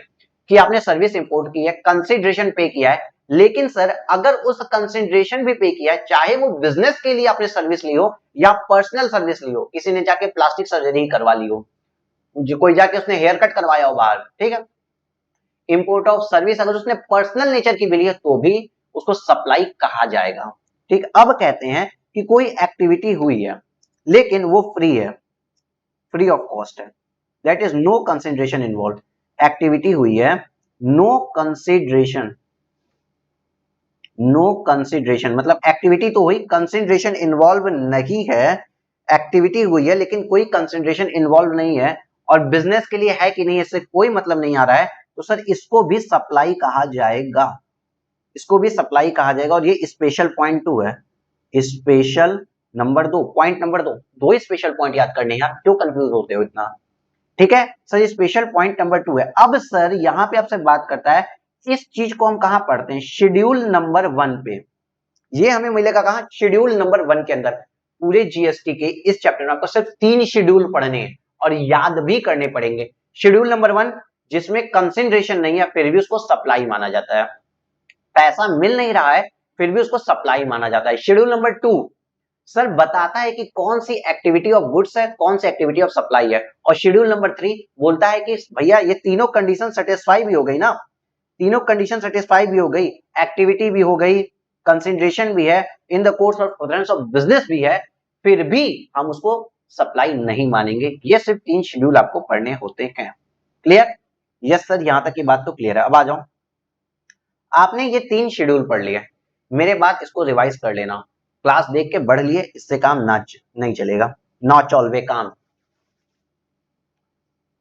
कि आपने सर्विस इंपोर्ट की है, कंसिडरेशन पे किया है, लेकिन सर अगर उस कंसिडरेशन भी पे किया है, चाहे वो बिजनेस के लिए आपने सर्विस ली हो या पर्सनल सर्विस ली हो, किसी ने जाके प्लास्टिक सर्जरी करवा ली हो, कोई जाके उसने हेयर कट करवाया हो बाहर, ठीक है, इंपोर्ट ऑफ सर्विस अगर उसने पर्सनल नेचर की मिली है तो भी उसको सप्लाई कहा जाएगा। ठीक, अब कहते हैं कि कोई एक्टिविटी हुई है, लेकिन वो फ्री है, फ्री ऑफ कॉस्ट है, that is no consideration involve. Activity हुई है, नो कंसिडरेशन, नो कंसिडरेशन मतलब एक्टिविटी तो हुई, कंसिडरेशन इन्वॉल्व नहीं है। एक्टिविटी हुई है लेकिन कोई कंसिडरेशन इन्वॉल्व नहीं है, और बिजनेस के लिए है कि नहीं इससे कोई मतलब नहीं आ रहा है, तो सर इसको भी सप्लाई कहा जाएगा, इसको भी सप्लाई कहा जाएगा। और ये स्पेशल पॉइंट 2 है, स्पेशल नंबर 2, पॉइंट नंबर 2, दो स्पेशल पॉइंट याद करने हैं, क्यों कंफ्यूज होते हो इतना। ठीक है सर, ये स्पेशल पॉइंट नंबर 2 है। अब सर यहां पे आपसे बात करता है, इस चीज को हम कहां पढ़ते हैं, शेड्यूल नंबर 1 पे। ये हमें मिलेगा कहां, शेड्यूल नंबर 1 के अंदर। पूरे जीएसटी के इस चैप्टर में आपको सिर्फ 3 शेड्यूल पढ़ने हैं और याद भी करने पड़ेंगे। शेड्यूल नंबर 1 जिसमें कंसिडरेशन नहीं है फिर भी उसको सप्लाई माना जाता है, पैसा मिल नहीं रहा है फिर भी उसको सप्लाई माना जाता है। शेड्यूल नंबर 2 सर बताता है कि कौन सी एक्टिविटी ऑफ गुड्स है, कौन सी एक्टिविटी ऑफ सप्लाई है। और शेड्यूल नंबर 3 बोलता है कि भैया ये तीनों कंडीशन सेटिस्फाई भी हो गई ना, तीनों कंडीशन सेटिस्फाई भी हो गई, एक्टिविटी भी हो गई, कंसिडरेशन भी है, इन the course of furtherance of business भी है, फिर भी हम उसको सप्लाई नहीं मानेंगे। ये सिर्फ 3 शेड्यूल आपको पढ़ने होते हैं। क्लियर? यस सर, यहां तक की बात तो क्लियर है। अब आ जाओ, आपने ये 3 शेड्यूल पढ़ लिए, मेरे बाद इसको रिवाइज कर लेना, क्लास देख के बढ़ लिए, इससे काम ना नहीं चलेगा, नॉट ऑलवे काम।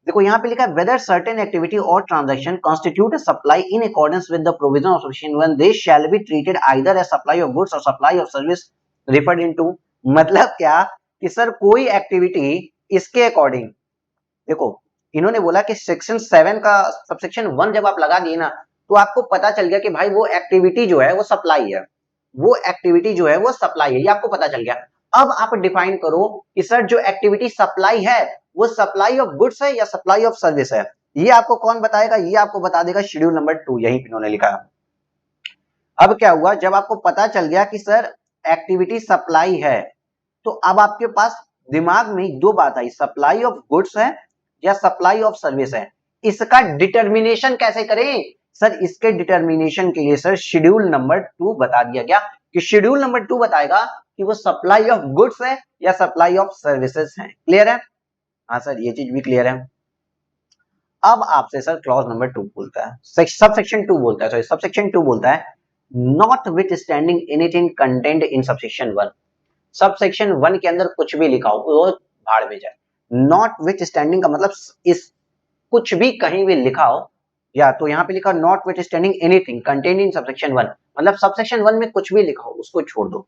देखो यहाँ पे लिखा है वेदर सर्टेन एक्टिविटी और transaction constitute a supply in accordance with the provision of section 1 they shall be treated either as supply of goods और supply of service referred into. मतलब क्या कि सर कोई एक्टिविटी इसके अकॉर्डिंग, देखो इन्होंने बोला कि सेक्शन 7 का सबसेक्शन 1 जब आप लगा दिए ना, तो आपको पता चल गया कि भाई वो एक्टिविटी जो है वो सप्लाई है, वो एक्टिविटी जो है वो सप्लाई है, ये आपको पता चल गया। अब आप डिफाइन करो कि सर जो एक्टिविटी सप्लाई है वो सप्लाई ऑफ गुड्स है या सप्लाई ऑफ सर्विस है, ये आपको कौन बताएगा, ये आपको बता देगा शेड्यूल नंबर 2, यही इन्होंने लिखा है। अब क्या हुआ, जब आपको पता चल गया कि सर एक्टिविटी सप्लाई है, तो अब आपके पास दिमाग में दो बात आई, सप्लाई ऑफ गुड्स है या सप्लाई ऑफ सर्विस है। इसका डिटर्मिनेशन कैसे करें, सर इसके डिटर्मिनेशन के लिए सर शेड्यूल नंबर 2 बता दिया गया, कि शेड्यूल नंबर 2 बताएगा कि वो सप्लाई ऑफ गुड्स है या सप्लाई ऑफ सर्विसेज है। क्लियर है? हाँ सर, ये चीज भी क्लियर है। अब आपसे सर क्लॉज नंबर 2 बोलता है, सब सेक्शन 2 बोलता है, सॉरी सब सेक्शन 2 बोलता है not with standing anything content in subsection 1। Sub section 1 के अंदर कुछ भी लिखा हो वो भाड़ में जाए। नॉट विथ स्टैंडिंग का मतलब इस कुछ भी कहीं भी लिखा हो, या तो यहाँ पे लिखा not with standing anything content in subsection 1, मतलब सबसेक्शन 1 में कुछ भी लिखा हो उसको छोड़ दो।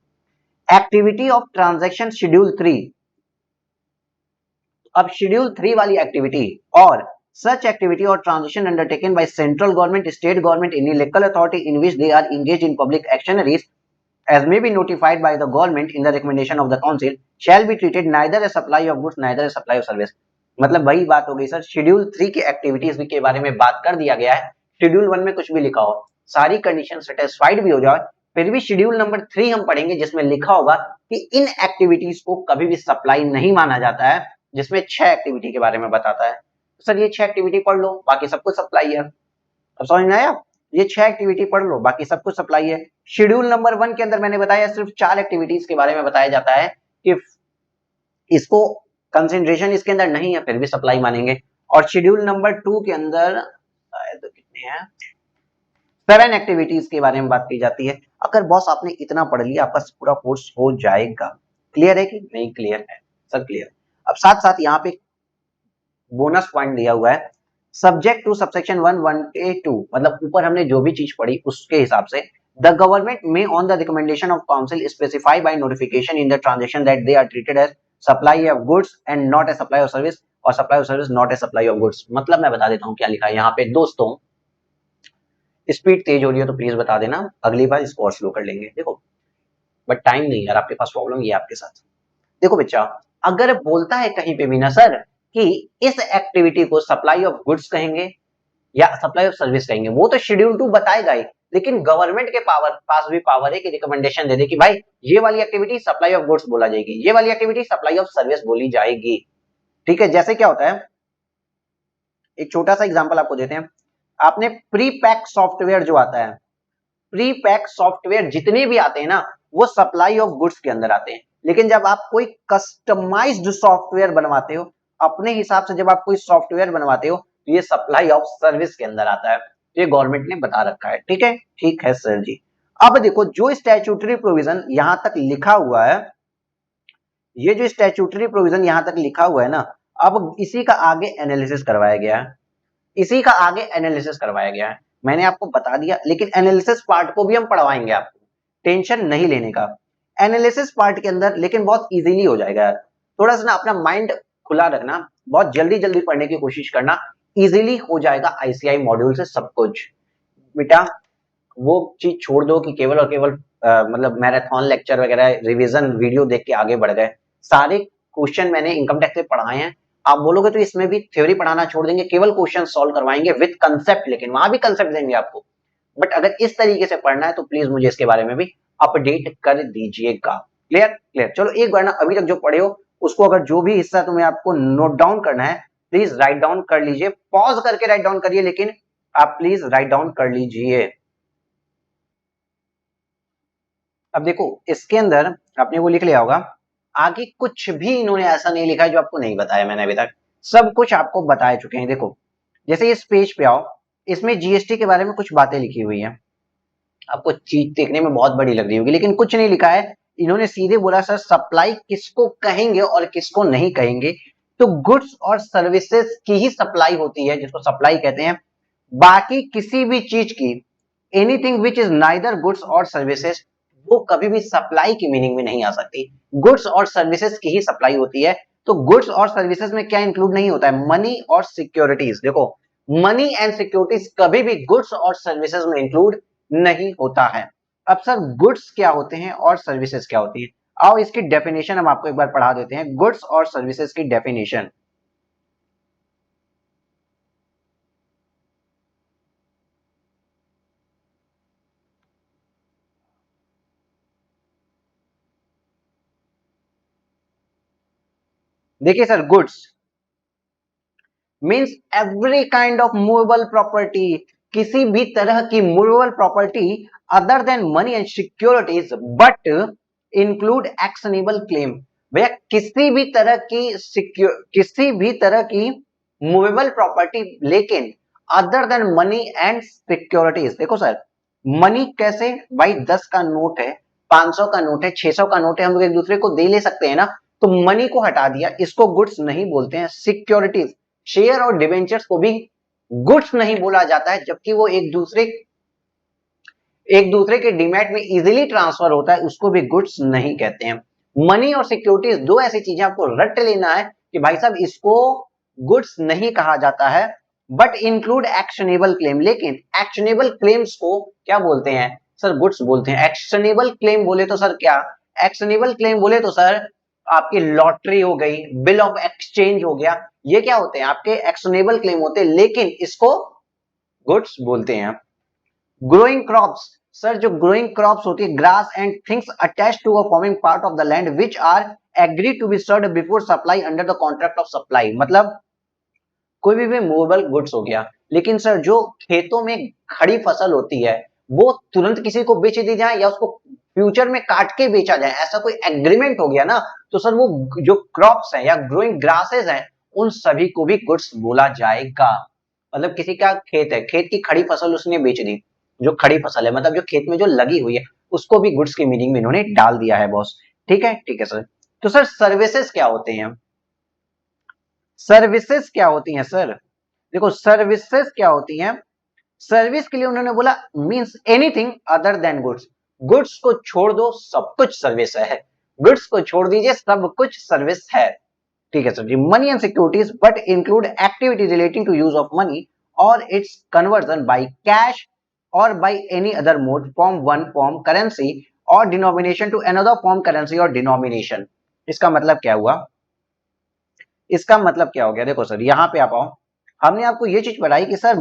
एक्टिविटी ऑफ ट्रांजैक्शन शेड्यूल 3, अब शेड्यूल 3 वाली एक्टिविटी और such activity or transaction undertaken by central government, state government, any local authority in which they are engaged in public actionaries as may be notified by the government in the recommendation of the council shall be treated neither as supply of goods neither as supply of service। मतलब वही बात हो गई sir, schedule 3 की activities के बारे में बात कर दिया गया है। शेड्यूल 1 में कुछ भी लिखा हो, सारी कंडीशन सेटिस्फाइड भी हो जाए, फिर भी शेड्यूल नंबर 3 हम पढ़ेंगे जिसमें लिखा होगा कि इन एक्टिविटीज को कभी भी सप्लाई नहीं माना जाता है, जिसमें 6 एक्टिविटी के बारे में बताता है। सर ये 6 एक्टिविटी पढ़ लो, बाकी सब कुछ सप्लाई है। अब समझ में आया? ये 6 एक्टिविटी पढ़ लो, बाकी सब कुछ सप्लाई है। शेड्यूल नंबर 1 के अंदर मैंने बताया सिर्फ 4 एक्टिविटीज के बारे में बताया जाता है कि इसको कंसंट्रेशन इसके अंदर नहीं है फिर भी सप्लाई मानेंगे। और शेड्यूल नंबर 2 के अंदर तो कितने हैं, 7 एक्टिविटीज के बारे में बात की जाती है। अगर बॉस आपने इतना पढ़ लिया आपका पूरा कोर्स हो जाएगा। क्लियर है कि नहीं? क्लियर है, सब क्लियर। अब साथ साथ यहाँ पे बोनस पॉइंट दिया हुआ है, सब्जेक्ट टू सबसेक्शन 1(1)(a)(2), मतलब ऊपर हमने जो भी चीज पढ़ी उसके हिसाब से द गवर्नमेंट में on the recommendation of council specify by notification in the transaction that they are treated as supply of goods and not a supply of service, और supply of service not a supply of goods. मतलब मैं बता देता हूँ क्या लिखा है यहाँ पे। दोस्तों स्पीड तेज हो रही है तो प्लीज बता देना, अगली बार इसको और स्लो कर लेंगे। देखो बट टाइम नहीं यार, आपके पास प्रॉब्लम ये आपके साथ। देखो बच्चा, अगर बोलता है कहीं पे भी ना सर कि इस एक्टिविटी को सप्लाई ऑफ गुड्स कहेंगे या सप्लाई ऑफ सर्विस कहेंगे, वो तो शेड्यूल 2 बताएगा ही, लेकिन गवर्नमेंट के पास भी पावर है कि रिकमेंडेशन दे दे कि भाई ये वाली एक्टिविटी सप्लाई ऑफ गुड्स बोला जाएगी, ये वाली एक्टिविटी सप्लाई ऑफ सर्विस बोली जाएगी। ठीक है, जैसे क्या होता है, एक छोटा सा एग्जांपल आपको देते हैं। आपने प्री पैक सॉफ्टवेयर जो आता है, प्री पैक सॉफ्टवेयर जितने भी आते हैं ना वो सप्लाई ऑफ गुड्स के अंदर आते हैं। लेकिन जब आप कोई कस्टमाइज्ड सॉफ्टवेयर बनवाते हो, अपने हिसाब से जब आप कोई सॉफ्टवेयर बनवाते हो, तो ये सप्लाई ऑफ सर्विस के अंदर आता है। ये गवर्नमेंट ने बता रखा है, ठीक है, ठीक है सर जी। अब देखो जो स्टैट्यूटरी प्रोविजन यहां तक लिखा हुआ है, ये जो स्टैट्यूटरी प्रोविजन यहां तक लिखा हुआ है ना, अब इसी का आगे एनालिसिस करवाया गया है, इसी का आगे एनालिसिस करवाया गया है। मैंने आपको बता दिया, लेकिन एनालिसिस पार्ट को भी हम पढ़वाएंगे आपको, टेंशन नहीं लेने का। एनालिसिस पार्ट के अंदर लेकिन बहुत इजीली हो जाएगा यार, थोड़ा सा ना अपना माइंड खुला रखना, बहुत जल्दी जल्दी पढ़ने की कोशिश करना, इजीली हो जाएगा आईसीआई मॉड्यूल से सब कुछ। बेटा वो चीज छोड़ दो कि केवल और केवल मतलब मैराथन लेक्चर वगैरह रिवीजन वीडियो देख के आगे बढ़ गए। सारे क्वेश्चन मैंने इनकम टैक्स से पढ़ाए हैं, आप बोलोगे तो इसमें भी थ्योरी पढ़ाना छोड़ देंगे, केवल क्वेश्चन सॉल्व करवाएंगे विद कंसेप्ट, लेकिन वहां भी कंसेप्ट देंगे आपको। बट अगर इस तरीके से पढ़ना है तो प्लीज मुझे इसके बारे में भी अपडेट कर दीजिएगा। क्लियर क्लियर, चलो एक बार ना अभी तक जो पढ़े हो उसको, अगर जो भी हिस्सा तुम्हें आपको नोट डाउन करना है प्लीज राइट डाउन कर लीजिए, पॉज करके राइट डाउन करिए, लेकिन आप प्लीज राइट डाउन कर लीजिए। अब देखो इसके अंदर आपने वो लिख लिया होगा, आगे कुछ भी इन्होंने ऐसा नहीं लिखा है जो आपको नहीं बताया मैंने अभी तक, सब कुछ आपको बताए चुके हैं। देखो जैसे इस पेज पे आओ, इसमें जीएसटी के बारे में कुछ बातें लिखी हुई हैं, आपको चीज देखने में बहुत बड़ी लग रही होगी, लेकिन कुछ नहीं लिखा है। इन्होंने सीधे बोला सर सप्लाई किसको कहेंगे और किसको नहीं कहेंगे, तो गुड्स और सर्विसेज की ही सप्लाई होती है जिसको सप्लाई कहते हैं, बाकी किसी भी चीज की, anything which is neither goods और सर्विसेज, वो कभी भी सप्लाई की मीनिंग में नहीं आ सकती। गुड्स और सर्विसेज की ही सप्लाई होती है। तो गुड्स और सर्विसेज में क्या इंक्लूड नहीं होता है, मनी और सिक्योरिटीज। देखो मनी एंड सिक्योरिटीज कभी भी गुड्स और सर्विसेज में इंक्लूड नहीं होता है। अब सर गुड्स क्या होते हैं और सर्विसेज क्या होती है, आओ इसकी डेफिनेशन हम आपको एक बार पढ़ा देते हैं, गुड्स और सर्विसेज की डेफिनेशन। देखिए sir goods means every kind of movable property, किसी भी तरह की movable property other than money and securities but include actionable claim. भैया किसी भी तरह की मूवेबल प्रॉपर्टी, लेकिन other than money and securities. देखो सर मनी कैसे, भाई 10 का नोट है, 500 का नोट है, 600 का नोट है, हम लोग एक दूसरे को दे ले सकते हैं ना, तो मनी को हटा दिया, इसको गुड्स नहीं बोलते हैं। सिक्योरिटीज शेयर और डिवेंचर्स को भी गुड्स नहीं बोला जाता है, जबकि वो एक दूसरे के डीमैट में इजीली ट्रांसफर होता है, उसको भी गुड्स नहीं कहते हैं। मनी और सिक्योरिटीज दो ऐसी चीजें आपको रट लेना है कि भाई साहब इसको गुड्स नहीं कहा जाता है, बट इंक्लूड एक्शनेबल क्लेम, लेकिन एक्शनेबल क्लेम्स को क्या बोलते हैं सर, गुड्स बोलते हैं। एक्शनेबल क्लेम बोले तो सर क्या, एक्शनेबल क्लेम बोले तो सर आपकी लॉटरी हो गई, बिल ऑफ एक्सचेंज हो गया, ये क्या होते हैं आपके एक्शनेबल क्लेम होते हैं, लेकिन इसको गुड्स बोलते हैं। ग्रोइंग क्रॉप्स, सर जो ग्रोइंग क्रॉप्स होती है, grass and things attached to a forming part of the land which are agree to be served before supply under the contract of supply. मतलब कोई भी मूवेबल गुड्स हो गया, लेकिन sir जो खेतों में खड़ी फसल होती है वो तुरंत किसी को बेच दी जाए या उसको फ्यूचर में काट के बेचा जाए, ऐसा कोई एग्रीमेंट हो गया ना, तो सर वो जो क्रॉप्स हैं या ग्रोइंग ग्रासेस हैं उन सभी को भी गुड्स बोला जाएगा। मतलब किसी का खेत है, खेत की खड़ी फसल उसने बेच दी, जो खड़ी फसल है मतलब जो खेत में जो लगी हुई है, उसको भी गुड्स की मीनिंग में इन्होंने डाल दिया है बॉस। ठीक है सर। तो सर सर्विसेज क्या होते हैं, सर्विसेज क्या होती हैं सर, देखो सर्विसेज क्या होती हैं, सर्विस के लिए उन्होंने बोला means anything other than goods, goods को छोड़ दो सब कुछ सर्विस है, गुड्स को छोड़ दीजिए सब कुछ सर्विस है। ठीक है sir ji. Money and securities but include activity relating to use of money और इट्स कन्वर्जन बाय कैश और by any other mode from one form currency और denomination to another form currency और डिनोमिनेशन। इसका मतलब क्या हुआ, इसका मतलब क्या हो गया, देखो सर यहाँ पे आप आओ, हमने आपको ये चीज बताई कि सर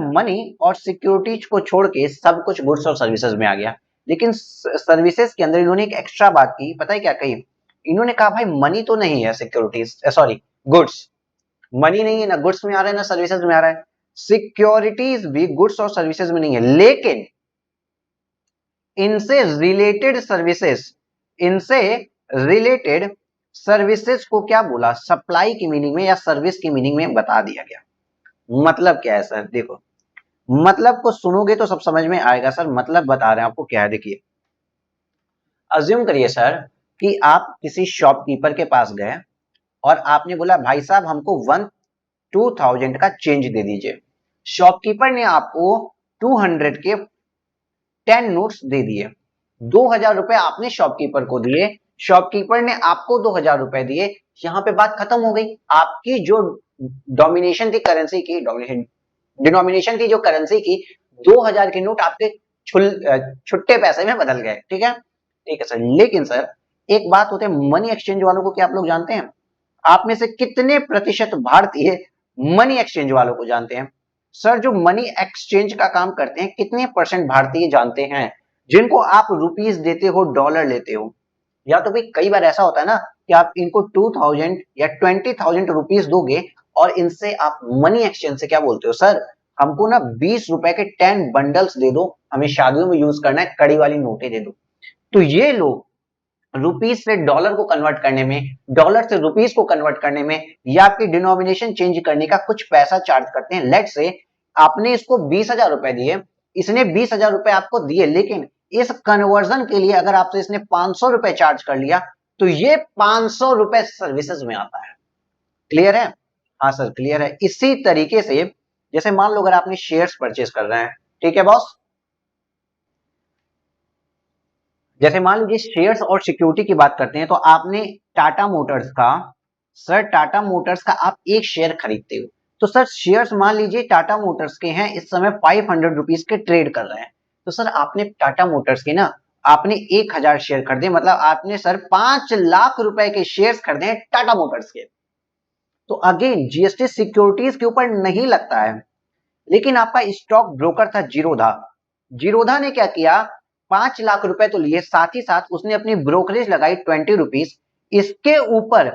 मनी और सिक्योरिटीज को छोड़ के सब कुछ गुड्स और सर्विसेज में आ गया, लेकिन सर्विसेज के अंदर इन्होंने एक एक्स्ट्रा बात की, पता है क्या कही, इन्होंने कहा भाई मनी तो नहीं है सिक्योरिटीज, सॉरी गुड्स, मनी नहीं है ना गुड्स में आ रहा है ना सर्विसेज में आ रहा है, सिक्योरिटीज भी गुड्स और सर्विसेज में नहीं है, लेकिन इनसे रिलेटेड सर्विसेज इनसे रिलेटेड सर्विसेज को क्या बोला, सप्लाई की मीनिंग में या सर्विस की मीनिंग में बता दिया गया। मतलब क्या है सर, देखो मतलब को सुनोगे तो सब समझ में आएगा सर, मतलब बता रहे हैं आपको क्या है। देखिए अज्यूम करिए सर कि आप किसी शॉपकीपर के पास गए और आपने बोला भाई साहब हमको 2000 का चेंज दे दीजिए। शॉपकीपर ने आपको 200 के 10 नोट्स दे दिए। 2000 रुपए आपने शॉपकीपर को दिए, शॉपकीपर ने आपको 2000 रुपए दिए। यहां पे बात खत्म हो गई। आपकी जो डोमिनेशन थी करेंसी की, डोमिनेशन डिनोमिनेशन थी जो करेंसी की, 2000 के नोट आपके छुट्टे पैसे में बदल गए। ठीक है, ठीक है सर। लेकिन सर एक बात होते है मनी एक्सचेंज वालों को, क्या आप लोग जानते हैं आप में से कितने प्रतिशत भारतीय मनी एक्सचेंज वालों को जानते हैं? सर जो मनी एक्सचेंज का काम करते हैं कितने परसेंट भारतीय जानते हैं, जिनको आप रुपीस देते हो डॉलर लेते हो? या तो भाई कई बार ऐसा होता है ना कि आप इनको 2000 या 20,000 रुपीस दोगे और इनसे आप मनी एक्सचेंज से क्या बोलते हो, सर हमको ना 20 रुपए के 10 बंडल्स दे दो, हमें शादियों में यूज करना है, कड़ी वाली नोटें दे दो। तो ये लोग रुपीस से डॉलर को कन्वर्ट करने में, डॉलर से रुपीस को कन्वर्ट करने में या आपकी डिनोमिनेशन चेंज करने का कुछ पैसा चार्ज करते हैं। लेट से आपने इसको 20,000 रुपए दिए, इसने 20,000 रुपए आपको दिए, लेकिन इस कन्वर्जन के लिए अगर आपसे इसने 500 रुपए चार्ज कर लिया तो ये 500 रुपए सर्विसेज में आता है। क्लियर है? हाँ सर क्लियर है। इसी तरीके से जैसे मान लो अगर आपने शेयर्स परचेज कर रहे हैं, ठीक है बॉस, जैसे मान लीजिए शेयर्स और सिक्योरिटी की बात करते हैं तो आपने टाटा मोटर्स का, सर टाटा मोटर्स का आप एक शेयर खरीदते हो, तो सर शेयर्स मान लीजिए टाटा मोटर्स के हैं, इस समय 500 रुपीज के ट्रेड कर रहे हैं, तो सर आपने टाटा मोटर्स के ना आपने 1000 शेयर खरीदे, मतलब आपने सर 5 लाख रुपए के शेयर्स खरीदे हैं टाटा मोटर्स के। तो अगेन जीएसटी सिक्योरिटीज के ऊपर नहीं लगता है, लेकिन आपका स्टॉक ब्रोकर था जीरोधा, जीरोधा ने क्या किया, 5 लाख रुपए तो लिए, साथ ही साथ उसने अपनी ब्रोकरेज लगाई 20 रुपीज, इसके ऊपर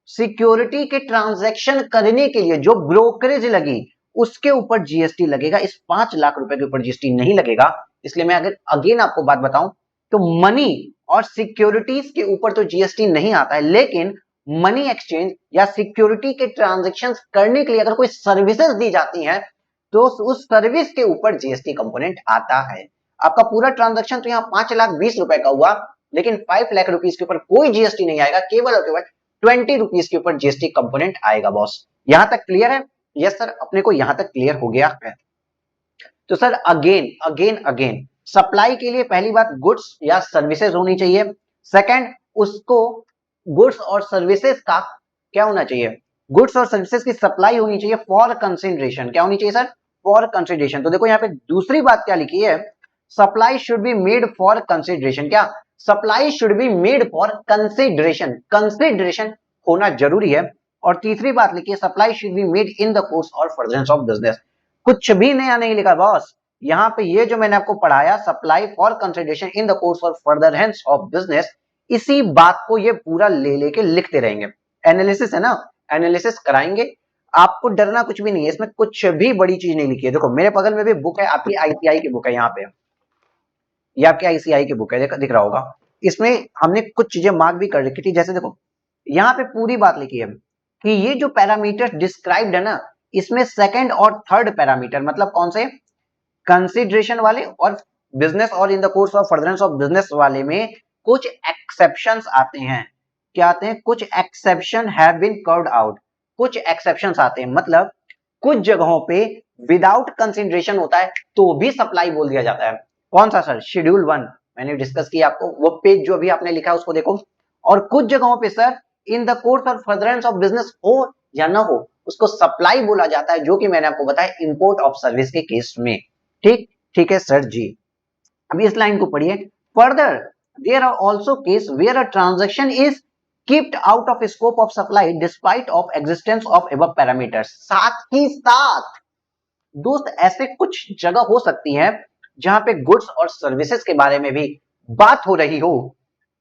सिक्योरिटी के ट्रांजैक्शन करने के लिए जो ब्रोकरेज लगी उसके ऊपर जीएसटी लगेगा, इस 5 लाख रुपए के ऊपर जीएसटी नहीं लगेगा। इसलिए मैं अगर अगेन आपको बात बताऊं तो मनी और सिक्योरिटीज के ऊपर तो जीएसटी नहीं आता है, लेकिन मनी एक्सचेंज या सिक्योरिटी के ट्रांजेक्शन करने के लिए अगर कोई सर्विसेज दी जाती हैं तो उस सर्विस के ऊपर जीएसटी कंपोनेंट आता है। आपका पूरा ट्रांजैक्शन तो यहाँ 5,20,000 रुपए का हुआ, लेकिन 5 लाख रुपीज के ऊपर कोई जीएसटी नहीं आएगा, केवल और केवल 20 रुपीज के ऊपर जीएसटी कंपोनेंट आएगा बॉस। यहां तक क्लियर है? यस सर, अपने को यहां तक क्लियर हो गया है। तो sir again again again supply के लिए पहली बात गुड्स या सर्विसेज होनी चाहिए। सेकंड, उसको गुड्स और सर्विसेज का क्या होना चाहिए, गुड्स और सर्विसेज की सप्लाई होनी चाहिए फॉर कंसिडरेशन। क्या होनी चाहिए सर? For consideration. तो देखो यहाँ पे दूसरी बात क्या लिखी है, supply should be made for consideration. क्या? Supply should be made for consideration, consideration होना जरूरी है। और तीसरी बात लिखी है, supply should be made in the course और फर्दरेंस ऑफ बिजनेस। कुछ भी नया नहीं लिखा बॉस, यहाँ पे ये जो मैंने आपको पढ़ाया, supply for consideration in the course और फर्दरेंस ऑफ बिजनेस, इसी बात को ये पूरा ले लेके लिखते रहेंगे। एनालिसिस है ना, एनालिसिस कराएंगे, आपको डरना कुछ भी नहीं है, इसमें कुछ भी बड़ी चीज नहीं लिखी है। देखो मेरे बगल में भी बुक है, आपकी आईसीआई की बुक है, यहाँ पे ये आपकी आईसीआई की बुक है, दिख रहा होगा। इसमें हमने कुछ चीजें मार्क भी कर रखी थी, जैसे देखो यहाँ पे पूरी बात लिखी है कि ये जो पैरामीटर डिस्क्राइब्ड है ना, इसमें सेकंड और थर्ड पैरामीटर मतलब कौन से, कंसिडरेशन वाले और बिजनेस और इन the course of furtherance of business वाले में कुछ एक्सेप्शंस आते हैं। क्या आते हैं? कुछ exception have been carved out, कुछ एक्सेप्शंस आते हैं, मतलब कुछ जगहों पे विदाउट कंसिडरेशन होता है तो भी सप्लाई बोल दिया जाता है। कौन सा सर? शेड्यूल 1 मैंने डिस्कस किया, आपको वो पेज जो अभी आपने लिखा है उसको देखो। और कुछ जगहों पे सर इन द कोर्स और फर्दरेंस ऑफ बिजनेस हो या ना हो उसको सप्लाई बोला जाता है, जो कि मैंने आपको बताया इंपोर्ट ऑफ सर्विस के केस में। ठीक, ठीक है सर जी। अभी इस लाइन को पढ़िए, further there are also case where a transaction is keeped out of scope of supply despite of existence of above parameters. साथ ही साथ दोस्त ऐसे कुछ जगह हो सकती है जहां पे गुड्स और सर्विसेज के बारे में भी बात हो रही हो,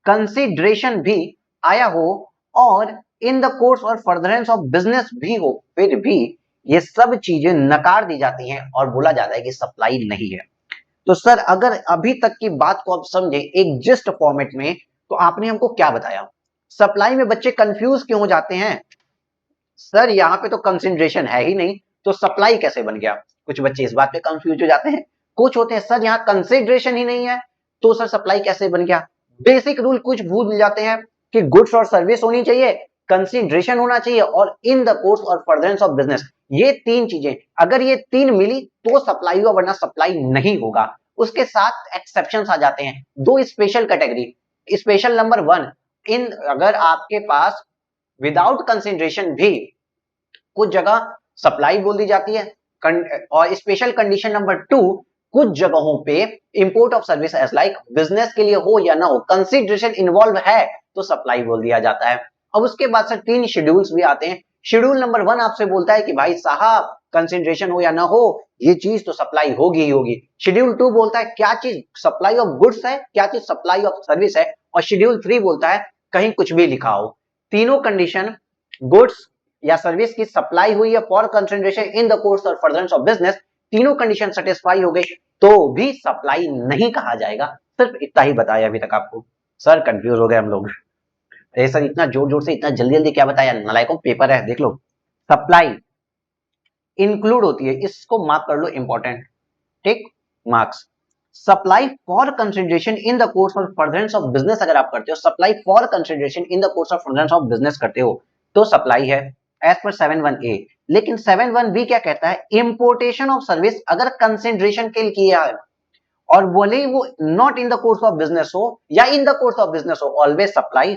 कंसिडरेशन भी आया हो और इन द कोर्स और फर्दरेंस ऑफ बिजनेस भी हो, फिर भी ये सब चीजें नकार दी जाती हैं और बोला जाता है कि सप्लाई नहीं है। तो सर अगर अभी तक की बात को आप समझे एक जिस्ट फॉर्मेट में, तो आपने हमको क्या बताया? सप्लाई में बच्चे कंफ्यूज क्यों हो जाते हैं? सर यहाँ पे तो कंसिडरेशन है ही नहीं, तो सप्लाई कैसे बन गया? कुछ बच्चे इस बात पे कंफ्यूज हो जाते हैं। कुछ होते हैं सर यहाँ कंसिडरेशन ही नहीं है, तो सर सप्लाई कैसे बन गया? बेसिक रूल कुछ भूल जाते हैं कि गुड्स और सर्विस होनी चाहिए, कंसिडरेशन होना चाहिए और इन द कोर्स और फर्दरेंस ऑफ बिजनेस। ये तीन चीजें, अगर ये तीन मिली तो सप्लाई हुआ, वरना सप्लाई नहीं होगा। उसके साथ एक्सेप्शंस आ जाते हैं, दो स्पेशल कैटेगरी। स्पेशल नंबर 1, इन अगर आपके पास विदाउट कंसिडरेशन भी कुछ जगह सप्लाई बोल दी जाती है, और स्पेशल कंडीशन नंबर 2, कुछ जगहों पे import of service as like business के लिए हो या ना हो, कंसिडरेशन इन्वॉल्व है तो सप्लाई बोल दिया जाता है। अब उसके बाद सर 3 शेड्यूल्स भी आते हैं। शेड्यूल नंबर 1 आपसे बोलता है कि भाई साहब कंसिडरेशन हो या ना हो, ये चीज तो सप्लाई होगी ही होगी। शेड्यूल 2 बोलता है क्या चीज सप्लाई ऑफ गुड्स है, क्या चीज सप्लाई ऑफ सर्विस है, और शेड्यूल 3 बोलता है कहीं कुछ भी लिखा हो। तीनों कंडीशन गुड्स या सर्विस की सप्लाई हुई है for consideration in the course और फर्दरेंस ऑफ बिजनेस, तीनों कंडीशन सेटिस्फाई हो गई तो भी सप्लाई नहीं कहा जाएगा। सिर्फ इतना ही बताया अभी तक आपको। सर कंफ्यूज हो गए हम लोग। अरे सर इतना जोर जोर से इतना जल्दी जल्दी क्या बताया? नालायकों पेपर है देख लो। सप्लाई इंक्लूड होती है, इसको मार्क कर लो इंपॉर्टेंट, ठीक, marks. Supply for consideration in the course of furtherance of business अगर आप करते हो, supply for consideration in the course of furtherance of business करते हो तो सप्लाई है एज पर 7(1)(a। लेकिन 7(1)(b) क्या कहता है? इंपोर्टेशन ऑफ सर्विस अगर कंसिडरेशन के लिए किया है और बोले वो not in the course of business हो या इन द कोर्स ऑफ बिजनेस हो, ऑलवेज सप्लाई।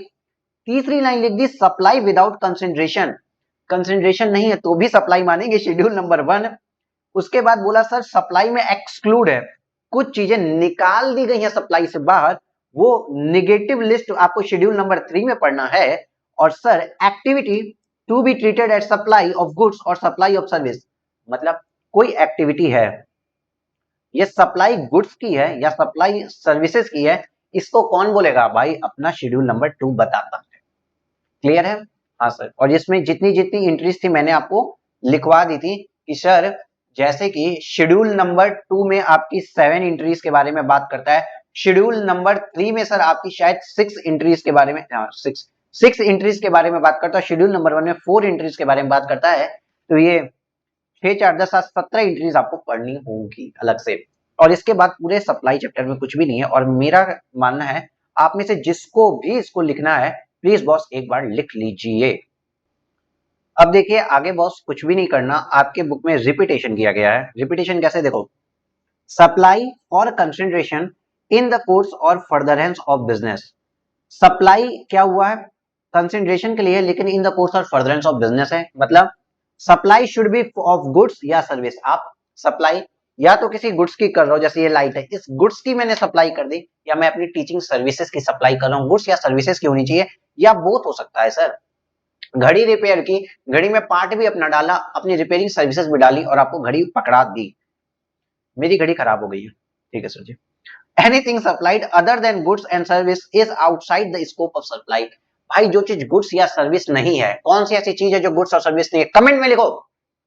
तीसरी लाइन लिख दी सप्लाई विदाउट कंसिडरेशन, कंसिडरेशन नहीं है तो भी सप्लाई मानेंगे, शेड्यूल नंबर 1। उसके बाद बोला सर सप्लाई में एक्सक्लूड है, कुछ चीजें निकाल दी गई हैं सप्लाई से बाहर, वो निगेटिव लिस्ट आपको शेड्यूल नंबर 3 में पढ़ना है। और sir activity to be treated at supply of goods और सप्लाई ऑफ सर्विस, मतलब कोई एक्टिविटी है, ये सप्लाई गुड्स की है या सप्लाई सर्विसेज की है, इसको कौन बोलेगा भाई? अपना शेड्यूल नंबर 2 बताता है। क्लियर है? हाँ सर। और इसमें जितनी जितनी एंट्रीज थी मैंने आपको लिखवा दी थी कि सर जैसे कि शेड्यूल नंबर 2 में आपकी 7 एंट्रीज के बारे में बात करता है, शेड्यूल नंबर 3 में सर आपकी शायद 6 एंट्रीज के बारे में, 6 एंट्रीज के बारे में बात करता है, शेड्यूल नंबर 1 में 4 एंट्रीज के बारे में बात करता है। तो ये 6 4 10 7 17 एंट्रीज आपको पढ़नी होगी अलग से। और इसके बाद पूरे सप्लाई चैप्टर में कुछ भी नहीं है, और मेरा मानना है आप में से जिसको भी इसको लिखना है प्लीज बॉस एक बार लिख लीजिए। अब देखिए आगे बॉस कुछ भी नहीं करना, आपके बुक में रिपीटेशन किया गया है। रिपीटेशन कैसे? देखो, supply for consideration in the course और फर्दरेंस ऑफ बिजनेस। सप्लाई क्या हुआ है? कंसिडरेशन के लिए, लेकिन इन द कोर्स और फर्दरेंस ऑफ बिजनेस है। मतलब supply should B of goods या सर्विस। आप सप्लाई या तो किसी गुड्स की कर रहे हो, जैसे ये लाइट है, इस गुड्स की मैंने सप्लाई कर दी, या मैं अपनी टीचिंग सर्विसेज की सप्लाई कर रहा हूँ, गुड्स या सर्विसेज की होनी चाहिए, या बोथ हो सकता है सर। घड़ी रिपेयर की, घड़ी में पार्ट भी अपना डाला, अपनी रिपेयरिंग सर्विसेज भी डाली और आपको घड़ी पकड़ा दी। मेरी घड़ी खराब हो गई है, ठीक है sir ji. Anything supplied other than goods and service is outside the scope of supply. भाई जो चीज गुड्स या सर्विस नहीं है, कौन सी ऐसी चीज है जो गुड्स और सर्विस नहीं है? कमेंट में लिखो।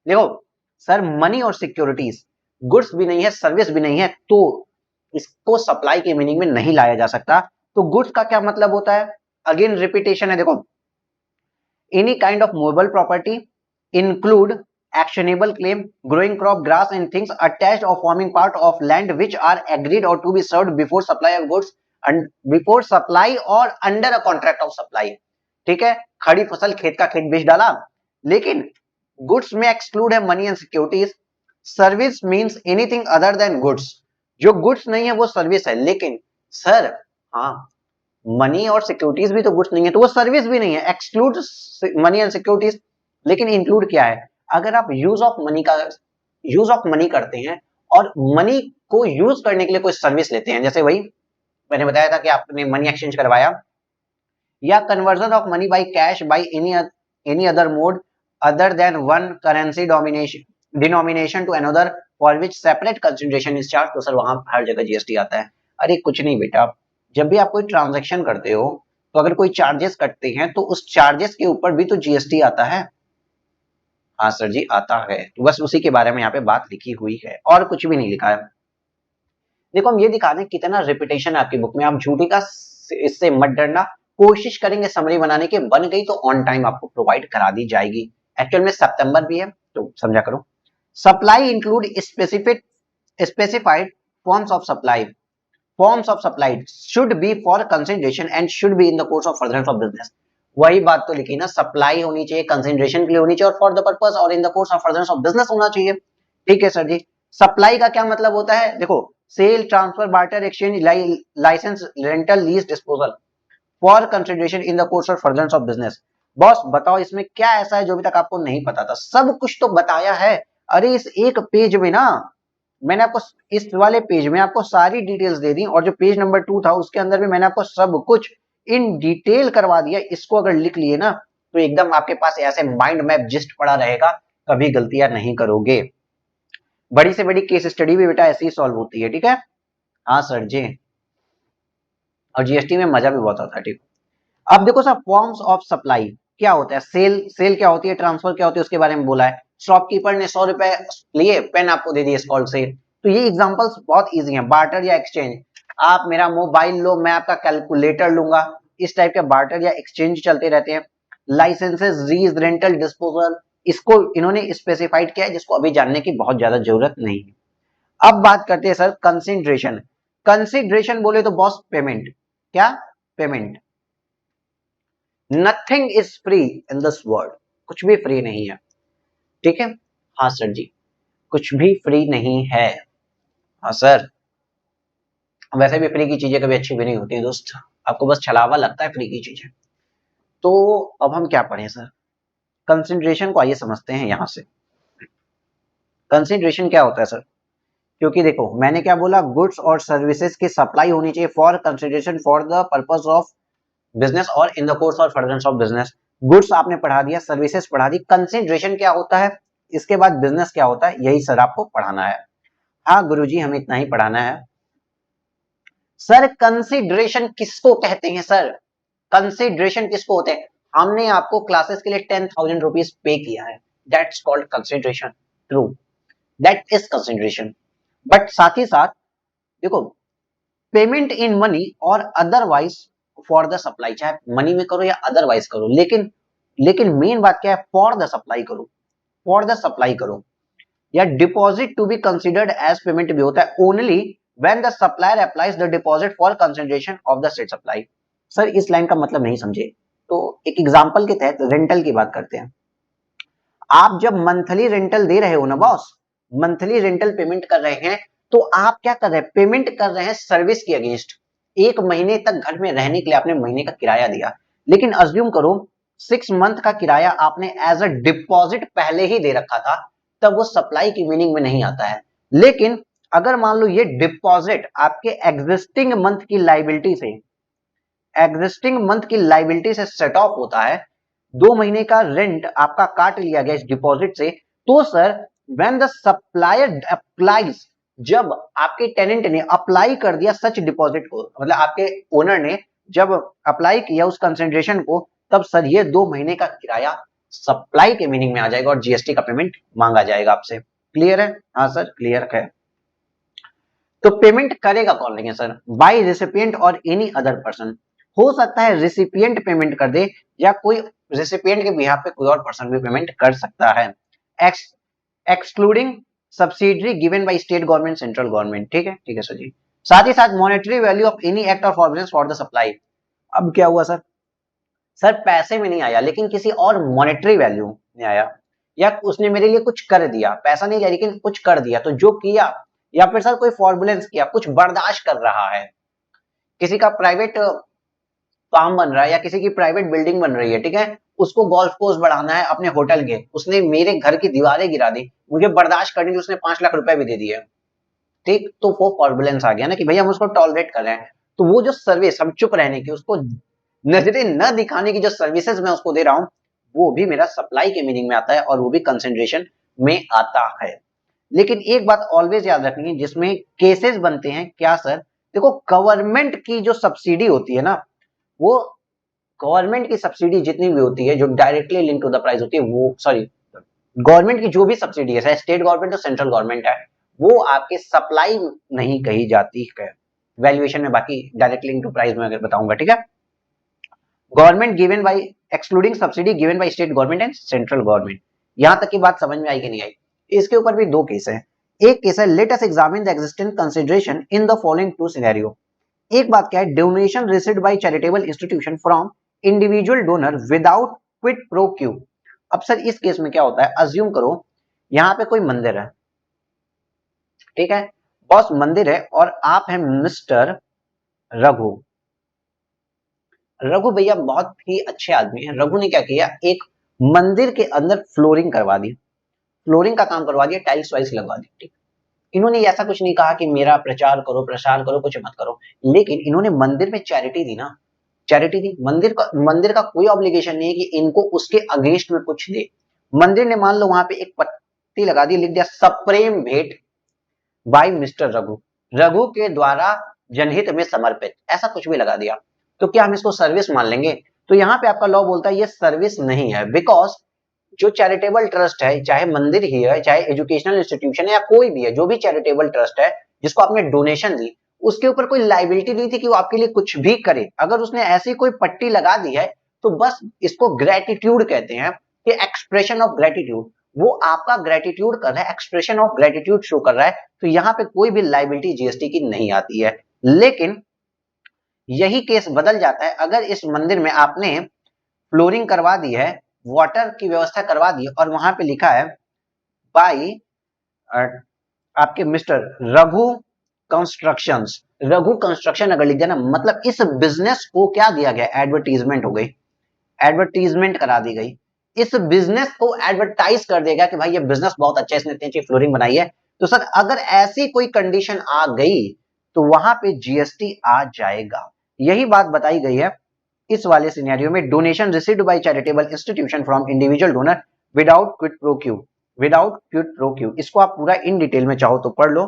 लिखो सर, मनी और सिक्योरिटीज गुड्स भी नहीं है सर्विस भी नहीं है, तो इसको सप्लाई के मीनिंग में नहीं लाया जा सकता। तो गुड्स का क्या मतलब होता है? अगेन रिपीटेशन है, देखो, any kind of movable property include actionable claim, growing crop, grass and things attached or forming part of land which are agreed or to be served before supply of goods and before supply or under a contract of supply। ठीक है, खड़ी फसल, खेत का खेत बेच डाला, लेकिन गुड्स में एक्सक्लूड है money and securities. Service means anything other than goods, जो गुड्स नहीं है वो सर्विस है। लेकिन सर हाँ, मनी और सिक्योरिटीज भी तो गुड्स नहीं है, तो वो सर्विस भी नहीं है। एक्सक्लूड मनी एंड सिक्योरिटीज, लेकिन इंक्लूड क्या है? अगर आप यूज ऑफ मनी करते हैं और मनी को यूज करने के लिए कोई सर्विस लेते हैं, जैसे वही मैंने बताया था कि आपने मनी एक्सचेंज करवाया, या conversion of money by cash by any other mode other than one currency denomination to another for which separate consideration is charge, तो सर वहां हर जगह जीएसटी आता है। अरे कुछ नहीं बेटा, जब भी आप कोई ट्रांजैक्शन करते हो तो अगर कोई चार्जेस कटते हैं तो उस चार्जेस के ऊपर भी तो जीएसटी आता है। हाँ सर जी आता है, तो बस उसी के बारे में यहाँ पे बात लिखी हुई है और कुछ भी नहीं लिखा है। देखो हम ये दिखा दें कितना रिपीटेशन है आपकी बुक में, आप झूठी का इससे मत डरना, कोशिश करेंगे समरी बनाने की, बन गई तो ऑन टाइम आपको प्रोवाइड करा दी जाएगी। एक्चुअल में सितंबर भी है तो समझा करो। Supply include specified forms of supply, forms of supply should be for consideration and should be in the course of furtherance of business। वही बात तो लिखी ना, सप्लाई होनी चाहिए, कंसिडरेशन के लिए होनी चाहिए और फॉर द पर्पस और इन the course of furtherance of business होना चाहिए। ठीक है सर जी। सप्लाई का क्या मतलब होता है, देखो sale, transfer, barter, exchange, licence, rental, lease, disposal for consideration in the course of furtherance of business. Boss बताओ इसमें क्या ऐसा है जो अभी तक आपको नहीं पता था? सब कुछ तो बताया है। अरे इस एक पेज में ना मैंने आपको, इस वाले पेज में आपको सारी डिटेल्स दे दी और जो पेज नंबर 2 था उसके अंदर भी मैंने आपको सब कुछ इन डिटेल करवा दिया। इसको अगर लिख लिए ना तो एकदम आपके पास ऐसे माइंड मैप जिस्ट पड़ा रहेगा, कभी गलतियां नहीं करोगे। बड़ी से बड़ी केस स्टडी भी बेटा ऐसे ही सॉल्व होती है। ठीक है, हाँ सर जी। और जीएसटी में मजा भी बहुत आता है। ठीक, अब देखो सर फॉर्म्स ऑफ सप्लाई क्या होता है, सेल क्या होती है, ट्रांसफर क्या होती है, उसके बारे में बोला है। शॉपकीपर ने 100 रुपए लिए, पेन आपको दे दिए कॉल्ड सेल, तो ये एग्जांपल्स बहुत इजी हैं। बार्टर या एक्सचेंज, आप मेरा मोबाइल लो, मैं आपका कैलकुलेटर लूंगा, इस टाइप के बार्टर या एक्सचेंज चलते रहते हैं। लाइसेंसेस, लीज, रेंटल, डिस्पोजल, इसको इन्होंने स्पेसिफाइड किया है, जिसको अभी जानने की बहुत ज्यादा जरूरत नहीं है। अब बात करते हैं सर कंसिडरेशन। कंसिडरेशन बोले तो बॉस पेमेंट, क्या payment. Nothing is free in this world, कुछ भी फ्री नहीं है। ठीक है, हाँ सर जी, कुछ भी फ्री नहीं है। हाँ सर, वैसे भी फ्री की चीजें कभी अच्छी भी नहीं होती दोस्त, आपको बस छलावा लगता है फ्री की चीजें। तो अब हम क्या पढ़ें सर, कंसिडरेशन को आइए समझते हैं यहां से। कंसिडरेशन क्या होता है सर, क्योंकि देखो मैंने क्या बोला, गुड्स और सर्विसेज की सप्लाई होनी चाहिए for consideration for the purpose of business और इन द कोर्स और फर्दरेंस ऑफ बिजनेस। गुड्स आपने पढ़ा दिया, सर्विसेज पढ़ा दी, कंसिडरेशन क्या होता है, इसके बाद बिजनेस क्या होता है, यही सर आपको पढ़ाना है। हाँ गुरुजी हमें इतना ही पढ़ाना है। सर कंसिडरेशन किसको कहते हैं सर, कंसिडरेशन किसको होते हैं? हमने आपको क्लासेस के लिए 10,000 रुपीज पे किया है, that's called consideration. True, that is consideration. But साथ ही साथ देखो, पेमेंट इन मनी और अदरवाइज फॉर द सप्लाई, चाहे मनी में करो या अदरवाइज करो, लेकिन लेकिन मेन बात क्या है, फॉर द सप्लाई करो, फॉर द सप्लाई करो। या deposit to be considered as payment भी होता है, only when the supplier applies the deposit for consideration of the said supply. Sir इस लाइन का मतलब नहीं समझे तो एक एग्जांपल के तहत रेंटल की बात करते हैं। आप जब मंथली रेंटल दे रहे हो ना बॉस, मंथली रेंटल पेमेंट कर रहे हैं, तो आप क्या कर रहे हैं, पेमेंट कर रहे हैं सर्विस के अगेंस्ट। एक महीने तक घर में रहने के लिए आपने महीने का किराया दिया, लेकिन अज्यूम करो 6 मंथ का किराया आपने एज अ डिपॉजिट पहले ही दे रखा था, तब वो सप्लाई की मीनिंग में नहीं आता है। लेकिन अगर मान लो ये डिपॉजिट आपके एग्जिस्टिंग मंथ की लाइबिलिटी से सेट ऑफ होता है, 2 महीने का रेंट आपका काट लिया गया इस डिपॉजिट से, तो sir when the supplier applies, जब आपके टेनेंट ने अप्लाई कर दिया सच डिपॉजिट को, मतलब आपके ओनर ने जब अप्लाई किया उस कंसिडरेशन को, तब सर ये 2 महीने का किराया सप्लाई के मीनिंग में आ जाएगा और जीएसटी का पेमेंट मांगा जाएगा आपसे। क्लियर है? हाँ सर क्लियर है। तो पेमेंट करेगा कौन, लेंगे सर, बाय रेसिपिएंट और एनी अदर पर्सन। हो सकता है रेसिपिएंट पेमेंट कर दे या कोई रेसिपिएंट के बिहाफ पे कोई और पर्सन भी पेमेंट कर सकता है, excluding subsidiary given by state government, central government. ठीक है सर जी। साथ ही साथ monetary value of any act और फॉरबिडेंस फॉर द सप्लाई। अब क्या हुआ सर, सर पैसे में नहीं आया लेकिन किसी और मॉनेटरी वैल्यू में आया, या उसने मेरे लिए कुछ कर दिया, पैसा नहीं लिया लेकिन कुछ कर दिया, तो जो किया, या फिर सर कोई फॉर्बुलेंस किया, कुछ बर्दाश्त कर रहा है, किसी का प्राइवेट फार्म बन रहा है या किसी की प्राइवेट बिल्डिंग बन रही है, ठीक है, उसको गोल्फ कोर्स बढ़ाना है अपने होटल के, उसने मेरे घर की दीवारें गिरा दी, मुझे बर्दाश्त करनी थी, उसने 5 लाख रुपए भी दे दिए, ठीक, तो वो फॉर्बुलेंस आ गया ना कि भैया हम उसको टॉलरेट कर रहे हैं। तो वो जो सर्विस, हम चुप रहने की, उसको नजरें न दिखाने की जो सर्विसेज मैं उसको दे रहा हूं, वो भी मेरा सप्लाई के मीनिंग में आता है और वो भी कंसिडरेशन में आता है। लेकिन एक बात ऑलवेज याद रखनी है, जिसमें केसेस बनते हैं क्या सर, देखो गवर्नमेंट की जो सब्सिडी होती है ना, वो गवर्नमेंट की सब्सिडी जितनी भी होती है जो directly link to the price होती है, वो सॉरी, गवर्नमेंट की जो भी सब्सिडी है, स्टेट गवर्नमेंट और सेंट्रल गवर्नमेंट है, वो आपके सप्लाई नहीं कही जाती है। वैल्यूएशन में, बाकी डायरेक्टली इनटू प्राइस में अगर बताऊंगा, ठीक है। Government given by excluding subsidy given by state government and central government. यहां तक की बात समझ में आई कि नहीं आई? इसके ऊपर भी दो केस है। एक केस है let us examine the existent consideration in the following two scenario. एक बात क्या है, donation received by charitable institution from individual donor without quid pro quo. अब सर इस केस में क्या होता है, अज्यूम करो यहाँ पे कोई मंदिर है, ठीक है बॉस, मंदिर है और आप हैं मिस्टर रघु। रघु भैया बहुत ही अच्छे आदमी हैं। रघु ने क्या किया, एक मंदिर के अंदर फ्लोरिंग करवा दी, फ्लोरिंग का काम करवा दिया, टाइल्स वाइल्स लगवा दी, ठीक। इन्होंने ऐसा कुछ नहीं कहा कि मेरा प्रचार करो प्रसार करो कुछ मत करो, लेकिन इन्होंने मंदिर में चैरिटी दी ना, चैरिटी दी। मंदिर का कोई ऑब्लिगेशन नहीं है कि इनको उसके अगेंस्ट में कुछ दे। मंदिर ने मान लो वहां पे एक पट्टी लगा दी, लिख दिया सप्रेम भेंट बाय मिस्टर रघु, रघु के द्वारा जनहित में समर्पित, ऐसा कुछ भी लगा दिया, तो क्या हम इसको सर्विस मान लेंगे? तो यहाँ पे आपका लॉ बोलता है ये सर्विस नहीं है, बिकॉज जो चैरिटेबल ट्रस्ट है, चाहे मंदिर ही है, चाहे एजुकेशनल इंस्टीट्यूशन है, या कोई भी है, जो भी चैरिटेबल ट्रस्ट है जिसको आपने डोनेशन दी, उसके ऊपर कोई लाइबिलिटी नहीं थी कि वो आपके लिए कुछ भी करे। अगर उसने ऐसी कोई पट्टी लगा दी है तो बस इसको ग्रेटिट्यूड कहते हैं, कि एक्सप्रेशन ऑफ ग्रेटिट्यूड, वो आपका ग्रेटिट्यूड कर रहा है, एक्सप्रेशन ऑफ ग्रेटिट्यूड शो कर रहा है, तो यहाँ पे कोई भी लाइबिलिटी जीएसटी की नहीं आती है। लेकिन यही केस बदल जाता है अगर इस मंदिर में आपने फ्लोरिंग करवा दी है, वाटर की व्यवस्था करवा दी और वहां पे लिखा है बाई आपके mister Raghu constructions, Raghu construction अगर लिख दिया ना, मतलब इस बिजनेस को क्या दिया गया, एडवर्टीजमेंट हो गई, एडवर्टीजमेंट करा दी गई, इस बिजनेस को एडवर्टाइज कर देगा कि भाई ये बिजनेस बहुत अच्छा है, इसने इतनी अच्छी फ्लोरिंग बनाई है। तो सर अगर ऐसी कोई कंडीशन आ गई तो वहां पे जीएसटी आ जाएगा। यही बात बताई गई है इस वाले सिनेरियो में, donation received by charitable institution from individual donor without quid pro Q, without quid pro Q. इसको आप पूरा इन डिटेल में चाहो तो पढ़ लो।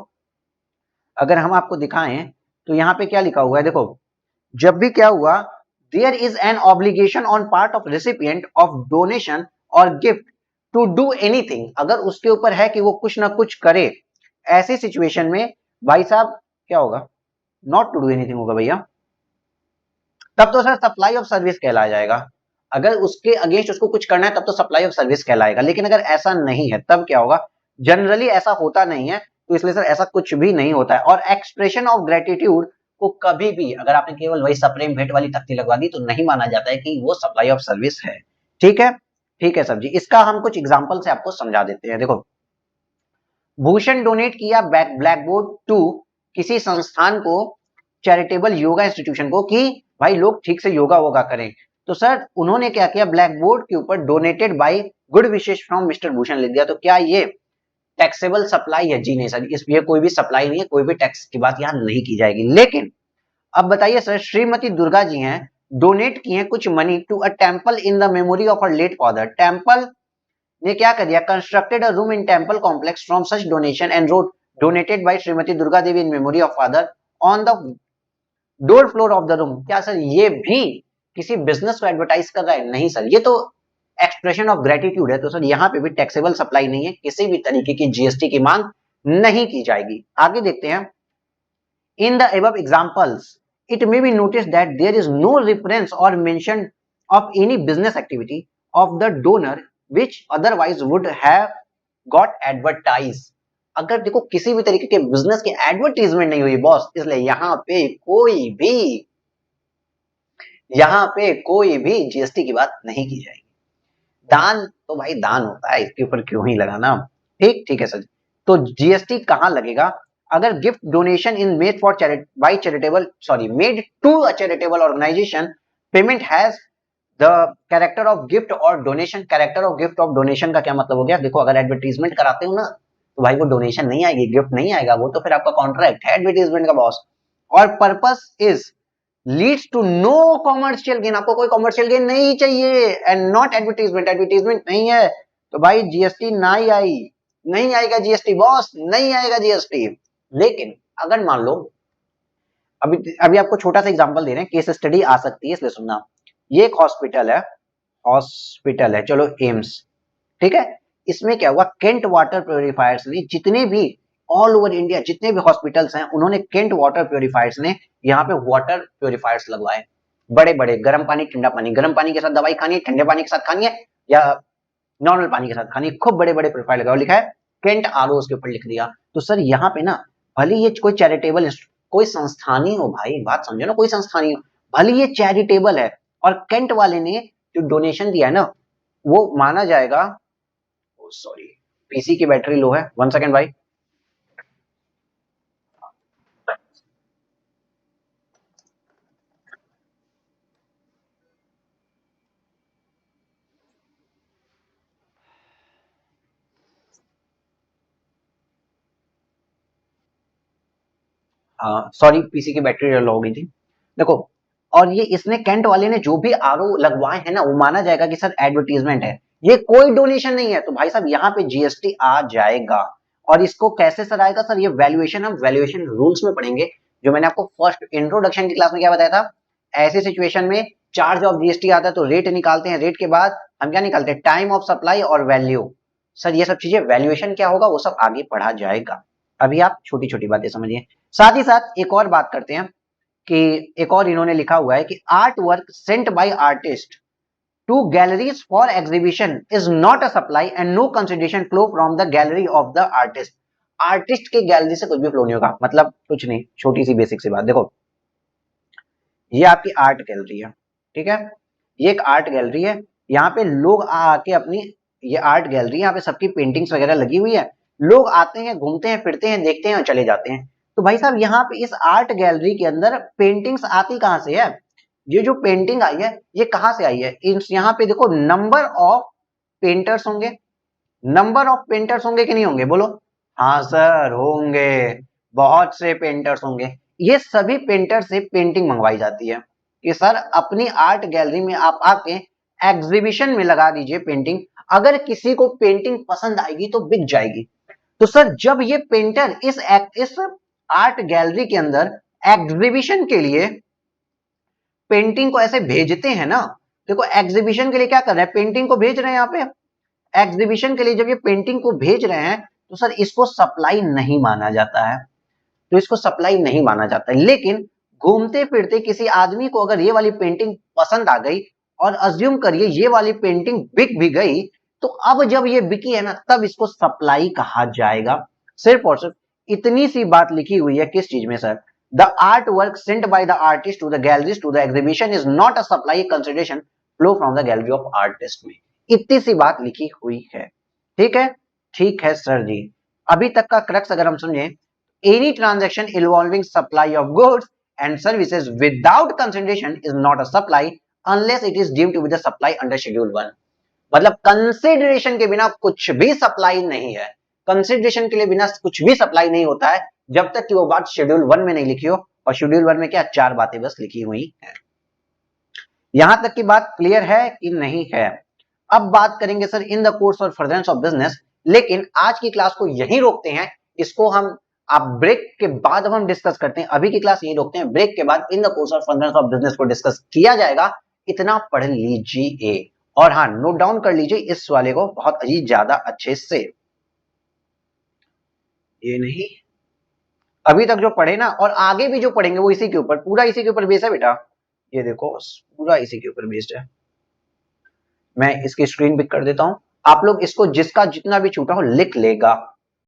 अगर हम आपको दिखाएं तो यहाँ पे क्या लिखा हुआ है, देखो जब भी क्या हुआ, there is an obligation on part of recipient of donation और गिफ्ट टू डू एनीथिंग, अगर उसके ऊपर है कि वो कुछ ना कुछ करे, ऐसी सिचुएशन में भाई साहब क्या होगा, नॉट टू डू एनीथिंग होगा भैया, तब तो सर सप्लाई ऑफ सर्विस कहलाया जाएगा। अगर उसके अगेंस्ट उसको कुछ करना है तब तो सप्लाई ऑफ सर्विस कहलाएगा, लेकिन अगर ऐसा नहीं है तब क्या होगा, जनरली ऐसा होता नहीं है, तो इसलिए सर ऐसा कुछ भी नहीं होता है। और एक्सप्रेशन ऑफ ग्रेटिट्यूड को कभी भी अगर आपने केवल वही सप्रेम भेंट वाली तख्ती लगवा दी तो नहीं माना जाता है कि वो सप्लाई ऑफ सर्विस है। ठीक है, ठीक है सर जी, इसका हम कुछ एग्जाम्पल से आपको समझा देते हैं। देखो भूषण डोनेट किया ब्लैक बोर्ड टू किसी संस्थान को, चैरिटेबल योगा इंस्टीट्यूशन को, कि भाई लोग ठीक से योगा वोगा करें। तो सर उन्होंने क्या किया, ब्लैक बोर्ड के ऊपर donated by good wishes from mister Bhushan लिख दिया। तो क्या ये टैक्सेबल सप्लाई है? जी नहीं सर, इसलिए कोई भी सप्लाई नहीं है, कोई भी टैक्स की बात यहाँ नहीं की जाएगी। लेकिन अब बताइए सर, श्रीमती दुर्गा जी हैं, डोनेट किए कुछ money to a temple in the memory of our late father. Temple ने क्या कर दिया, constructed a room in temple complex from such donation and wrote donated by Shrimati Durga Devi in memory of father on the door floor of the room. क्या sir ये भी किसी business को advertise कर रहा है? नहीं सर, ये तो एक्सप्रेशन ऑफ ग्रेटिट्यूड है। तो सर यहाँ पे भी टैक्सेबल सप्लाई नहीं है, किसी भी तरीके की जीएसटी की मांग नहीं की जाएगी। आगे देखते हैं, in the above examples it may be noticed that there is no reference or mention of any business activity of the donor which otherwise would have got advertised। अगर देखो किसी भी तरीके के बिजनेस की एडवर्टीजमेंट नहीं हुई बॉस, इसलिए यहाँ पे कोई भी जीएसटी की बात नहीं की जाएगी। दान तो भाई दान होता है, इसके ऊपर क्यों ही लगाना। ठीक, ठीक है सर। तो जीएसटी कहां लगेगा, अगर gift donation in made for by charitable made to a charitable organisation, payment has the character of gift और donation. Character of gift of donation का क्या मतलब हो गया, देखो अगर एडवर्टीजमेंट कराते हो ना तो भाई वो डोनेशन नहीं आएगी, गिफ्ट नहीं आएगा, वो तो फिर आपका कॉन्ट्रैक्ट है एडवर्टीजमेंट का बॉस। और purpose is leads to no commercial gain, आपको कोई कॉमर्शियल गेन नहीं चाहिए, एंड नॉट एडवर्टीजमेंट, एडवर्टीजमेंट नहीं है, तो भाई जीएसटी नहीं आई, नहीं आएगा जीएसटी बॉस, नहीं आएगा जीएसटी। लेकिन अगर मान लो अभी अभी आपको छोटा सा एग्जांपल दे रहे हैं, केस स्टडी आ सकती है, इसलिए सुनना। ये एक हॉस्पिटल है, चलो एम्स, ठीक है। इसमें क्या हुआ, केंट वाटर प्योरीफायर्स ने जितने भी ऑल ओवर इंडिया जितने भी हॉस्पिटल्स हैं उन्होंने केंट वाटर प्योरीफायर्स ने यहाँ पे वाटर प्योरीफायर्स लगवाए, बड़े बड़े, गर्म पानी ठंडा पानी, गर्म पानी के साथ दवाई खानी है, ठंडे पानी के साथ खानी है या नॉर्मल पानी के साथ खानी है, खूब बड़े बड़े प्योरीफायर लगाओ, लिखा है केंट आरओ उसके ऊपर लिख दिया। तो सर यहाँ पे ना भले ये कोई चैरिटेबल कोई संस्था नहीं हो, भाई बात समझो ना, कोई संस्था नहीं हो, भले ये चैरिटेबल है और केंट वाले ने जो डोनेशन दिया है ना वो माना जाएगा। सॉरी पीसी की बैटरी लो है, 1 सेकेंड भाई। हाँ सॉरी पीसी की बैटरी लो हो गई थी। देखो और ये इसने कैंट वाले ने जो भी आरओ लगवाए हैं ना वो माना जाएगा कि सर एडवर्टीजमेंट है, ये कोई डोनेशन नहीं है। तो भाई साहब यहाँ पे जीएसटी आ जाएगा। और इसको कैसे सर आएगा सर, ये वैल्यूएशन हम वैल्यूएशन रूल्स में पढ़ेंगे, जो मैंने आपको फर्स्ट इंट्रोडक्शन की क्लास में क्या बताया था। ऐसी सिचुएशन में चार्ज ऑफ जीएसटी आता है तो रेट निकालते हैं, रेट के बाद हम क्या निकालते हैं, टाइम ऑफ सप्लाई और वैल्यू। सर ये सब चीजें वैल्यूएशन क्या होगा वो सब आगे पढ़ा जाएगा, अभी आप छोटी छोटी बातें समझिए। साथ ही साथ एक और बात करते हैं कि एक और इन्होंने लिखा हुआ है कि art work sent by artist to galleries for exhibition is not a supply and no consideration flow from the gallery of the artist. Artist के गैलरी से कुछ भी फ्लो नहीं होगा, मतलब कुछ नहीं, छोटी सी बेसिक सी बात देखो, ये आपकी आर्ट गैलरी है, ठीक है, ये एक आर्ट गैलरी है, यहाँ पे लोग आके अपनी, ये आर्ट गैलरी, यहाँ पे सबकी पेंटिंग्स वगैरह लगी हुई है, लोग आते हैं घूमते हैं फिरते हैं देखते हैं और चले जाते हैं। तो भाई साहब यहाँ पे इस आर्ट गैलरी के अंदर पेंटिंग्स आती कहाँ से है, ये जो पेंटिंग आई है ये कहाँ से आई है, यहाँ पे देखो नंबर ऑफ पेंटर्स होंगे, नंबर ऑफ पेंटर्स होंगे कि नहीं होंगे बोलो। हाँ सर होंगे, बहुत से पेंटर्स होंगे। ये सभी पेंटर से पेंटिंग मंगवाई जाती है कि सर अपनी आर्ट गैलरी में आप आके एग्जीबिशन में लगा दीजिए पेंटिंग, अगर किसी को पेंटिंग पसंद आएगी तो बिक जाएगी। तो सर जब ये पेंटर इस आर्ट गैलरी के अंदर एग्जीबिशन के लिए पेंटिंग को ऐसे भेजते हैं ना, देखो एग्जीबिशन के लिए क्या कर रहे हैं, पेंटिंग को भेज रहे हैं यहाँ पे एग्जीबिशन के लिए, जब ये पेंटिंग को भेज रहे हैं तो सर इसको सप्लाई नहीं माना जाता है, तो इसको सप्लाई नहीं माना जाता है। लेकिन घूमते फिरते किसी आदमी को अगर ये वाली पेंटिंग पसंद आ गई और अज्यूम करिए ये वाली पेंटिंग बिक भी गई, तो अब जब ये बिकी है ना तब इसको सप्लाई कहा जाएगा। सिर्फ और सिर्फ इतनी सी बात लिखी हुई है किस चीज में sir, the art work sent by the artist to the galleries to the exhibition is not a supply consideration flow from the gallery of artist में, इतनी सी बात लिखी हुई है। ठीक है, ठीक है सर जी। अभी तक का क्रक्स अगर हम समझें, any transaction involving supply of goods and services without consideration is not a supply unless it is deemed to be the supply under schedule 1। मतलब कंसिडरेशन के बिना कुछ भी सप्लाई नहीं है, कंसिडरेशन के लिए बिना कुछ भी सप्लाई नहीं होता है जब तक कि वो बात शेड्यूल 1 में नहीं लिखी हो, और शेड्यूल 1 में क्या 4 बातें बस लिखी हुई है। यहां तक की बात क्लियर है कि नहीं है। अब बात करेंगे सर इन द कोर्स और फर्दरेंस ऑफ बिजनेस, लेकिन आज की क्लास को यहीं रोकते हैं, इसको हम आप ब्रेक के बाद हम डिस्कस करते हैं, अभी की क्लास यहीं रोकते हैं, ब्रेक के बाद इन द कोर्स और फर्दरेंस ऑफ बिजनेस को डिस्कस किया जाएगा। इतना पढ़ लीजिए और हाँ नोट डाउन कर लीजिए इस वाले को बहुत ही ज्यादा अच्छे से। ये नहीं, अभी तक जो पढ़े ना और आगे भी जो पढ़ेंगे वो इसी के ऊपर, पूरा इसी के ऊपर बेस है बेटा, ये देखो पूरा इसी के ऊपर बेस्ड है। मैं इसकी स्क्रीन पिक कर देता हूं, आप लोग इसको जिसका जितना भी छूटा हो लिख लेगा।